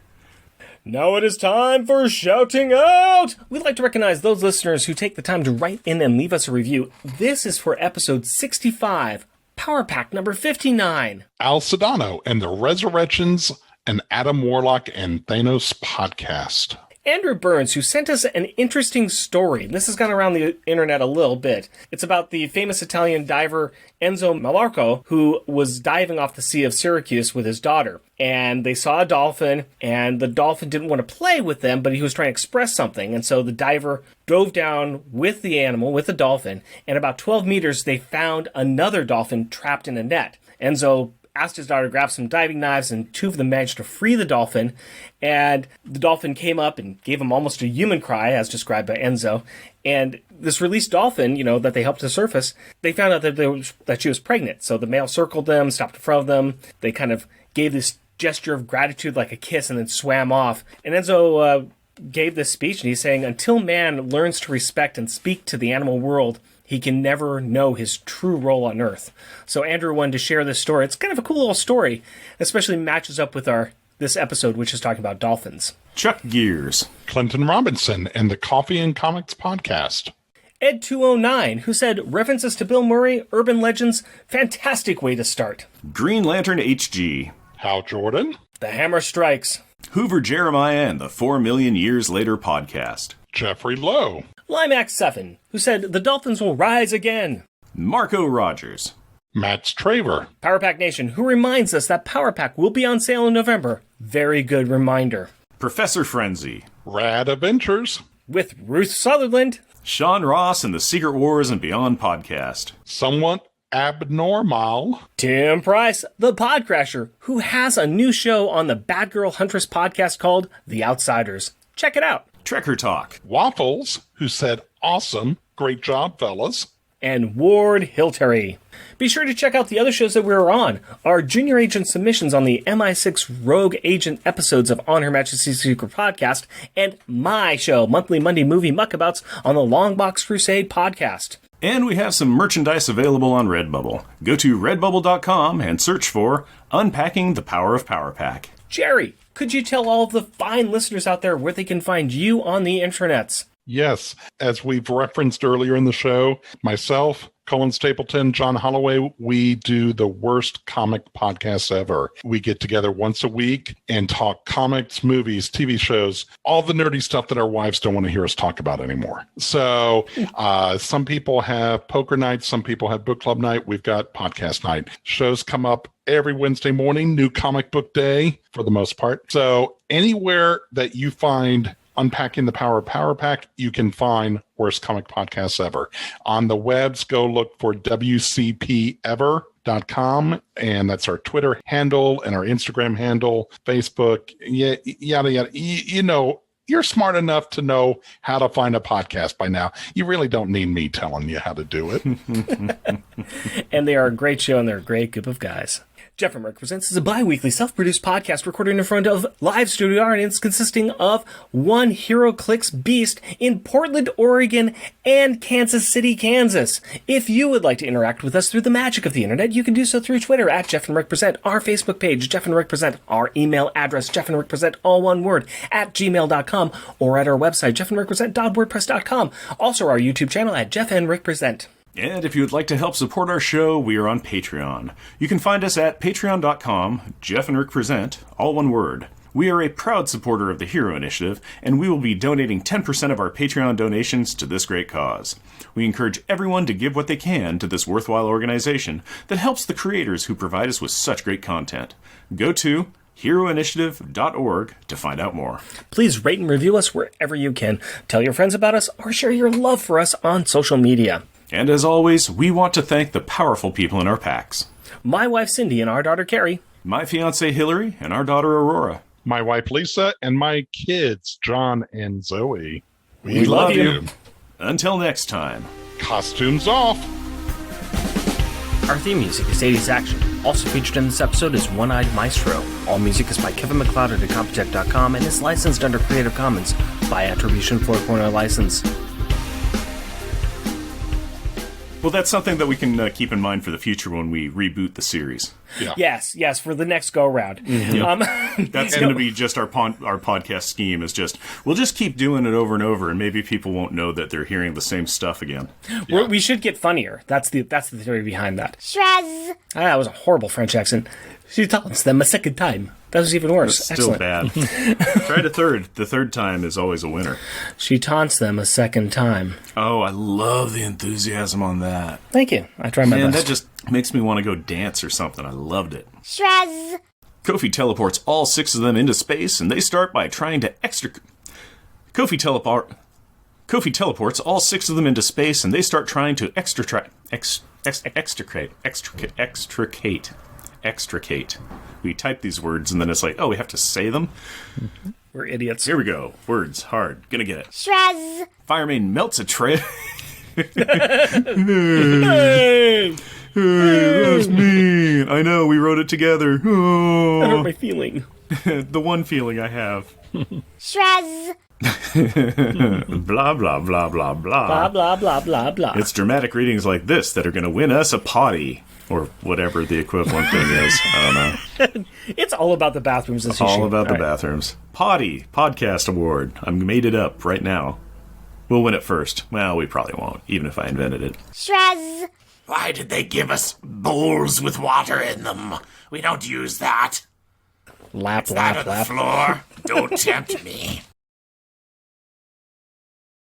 Now it is time for Shouting Out! We'd like to recognize those listeners who take the time to write in and leave us a review. This is for episode 65, Power Pack number 59. Al Sedano and the Resurrections, an Adam Warlock and Thanos podcast. Andrew Burns, who sent us an interesting story. This has gone around the internet a little bit. It's about the famous Italian diver Enzo Malarco, who was diving off the Sea of Syracuse with his daughter. And they saw a dolphin, and the dolphin didn't want to play with them, but he was trying to express something. And so the diver dove down with the animal, with the dolphin, and about 12 meters, they found another dolphin trapped in a net. Enzo asked his daughter to grab some diving knives, and two of them managed to free the dolphin. And the dolphin came up and gave him almost a human cry, as described by Enzo. And this released dolphin, that they helped to surface, they found out that she was pregnant. So the male circled them, stopped in front of them. They kind of gave this gesture of gratitude like a kiss and then swam off. And Enzo gave this speech, and he's saying, until man learns to respect and speak to the animal world, he can never know his true role on Earth. So Andrew wanted to share this story. It's kind of a cool little story, especially matches up with this episode, which is talking about dolphins. Chuck Gears. Clinton Robinson and the Coffee and Comics podcast. Ed209, who said, references to Bill Murray, urban legends, fantastic way to start. Green Lantern HG. Hal Jordan. The Hammer Strikes. Hoover Jeremiah and the 4 Million Years Later podcast. Jeffrey Lowe. Limax7, who said, the dolphins will rise again. Marco Rogers. Matt Straver. Power Pack Nation, who reminds us that Power Pack will be on sale in November. Very good reminder. Professor Frenzy. Rad Adventures. With Ruth Sutherland. Sean Ross and the Secret Wars and Beyond podcast. Somewhat Abnormal. Tim Price, the Podcrasher, who has a new show on the Bad Girl Huntress podcast called The Outsiders. Check it out. Trekker Talk. Waffles, who said, awesome. Great job, fellas. And Ward Hilterry. Be sure to check out the other shows that we're on. Our Junior Agent submissions on the MI6 Rogue Agent episodes of On Her Majesty's Secret Podcast, and my show, Monthly Monday Movie Muckabouts, on the Longbox Crusade podcast. And we have some merchandise available on Redbubble. Go to redbubble.com and search for Unpacking the Power of Power Pack. Jerry, could you tell all of the fine listeners out there where they can find you on the intranets? Yes, as we've referenced earlier in the show, myself, Colin Stapleton, John Holloway, we do the worst comic podcast ever. We get together once a week and talk comics, movies, TV shows, all the nerdy stuff that our wives don't want to hear us talk about anymore. So some people have poker night, some people have book club night. We've got podcast night. Shows come up every Wednesday morning, new comic book day for the most part. So anywhere that you find Unpacking the Power of Power Pack, you can find Worst Comic Podcasts Ever. On the webs, go look for WCPever.com, and that's our Twitter handle and our Instagram handle, Facebook, yada, yada. You know, you're smart enough to know how to find a podcast by now. You really don't need me telling you how to do it. And they are a great show, and they're a great group of guys. Jeff and Rick Presents is a bi-weekly self-produced podcast recorded in front of live studio audience consisting of one HeroClix beast in Portland, Oregon, and Kansas City, Kansas. If you would like to interact with us through the magic of the internet, you can do so through Twitter at Jeff and Rick Present, our Facebook page, Jeff and Rick Present, our email address, Jeff and Rick Present, all one word, at gmail.com, or at our website, jeffandrickpresent.wordpress.com. Also our YouTube channel at Jeff and Rick Present. And if you would like to help support our show, we are on Patreon. You can find us at patreon.com, Jeff and Rick Present, all one word. We are a proud supporter of the Hero Initiative, and we will be donating 10% of our Patreon donations to this great cause. We encourage everyone to give what they can to this worthwhile organization that helps the creators who provide us with such great content. Go to heroinitiative.org to find out more. Please rate and review us wherever you can. Tell your friends about us, or share your love for us on social media. And as always, we want to thank the powerful people in our packs. My wife Cindy and our daughter Carrie. My fiancée Hillary and our daughter Aurora. My wife Lisa and my kids John and Zoe. We love you. Until next time. Costumes off. Our theme music is 80s Action. Also featured in this episode is One-Eyed Maestro. All music is by Kevin MacLeod at Incompetech.com and is licensed under Creative Commons by Attribution 4.0 license. Well, that's something that we can keep in mind for the future when we reboot the series. Yeah. Yes, for the next go-round. Mm-hmm. That's going to be just our podcast scheme is just, we'll just keep doing it over and over, and maybe people won't know that they're hearing the same stuff again. Yeah. We should get funnier. That's the theory behind that. Shraz. That was a horrible French accent. She taunts them a second time. That was even worse. Still bad. Try a third. The third time is always a winner. She taunts them a second time. Oh, I love the enthusiasm on that. Thank you. I tried my best. That just makes me want to go dance or something. I loved it. Shraz. Kofi teleports all 6 of them into space, and they start by trying to Kofi teleports all 6 of them into space, and they start trying to extricate. We type these words, and then it's like, oh, we have to say them? We're idiots. Here we go. Words. Hard. Gonna get it. Shraz. Fireman melts a trail. Hey! That's mean. I know, we wrote it together. That hurt Oh, my feeling. the one feeling I have. Shraz. Blah, blah, blah, blah, Blah, blah, blah, blah, blah. It's dramatic readings like this that are going to win us a potty. Or whatever the equivalent thing is. I don't know. It's all about the bathrooms this issue. All about the right. bathrooms. Potty Podcast Award. I made it up right now. We'll win it first. Well, we probably won't, even if I invented it. Shraz. Why did they give us bowls with water in them? We don't use that. Lap, That lap, on the lap. floor. Don't tempt me.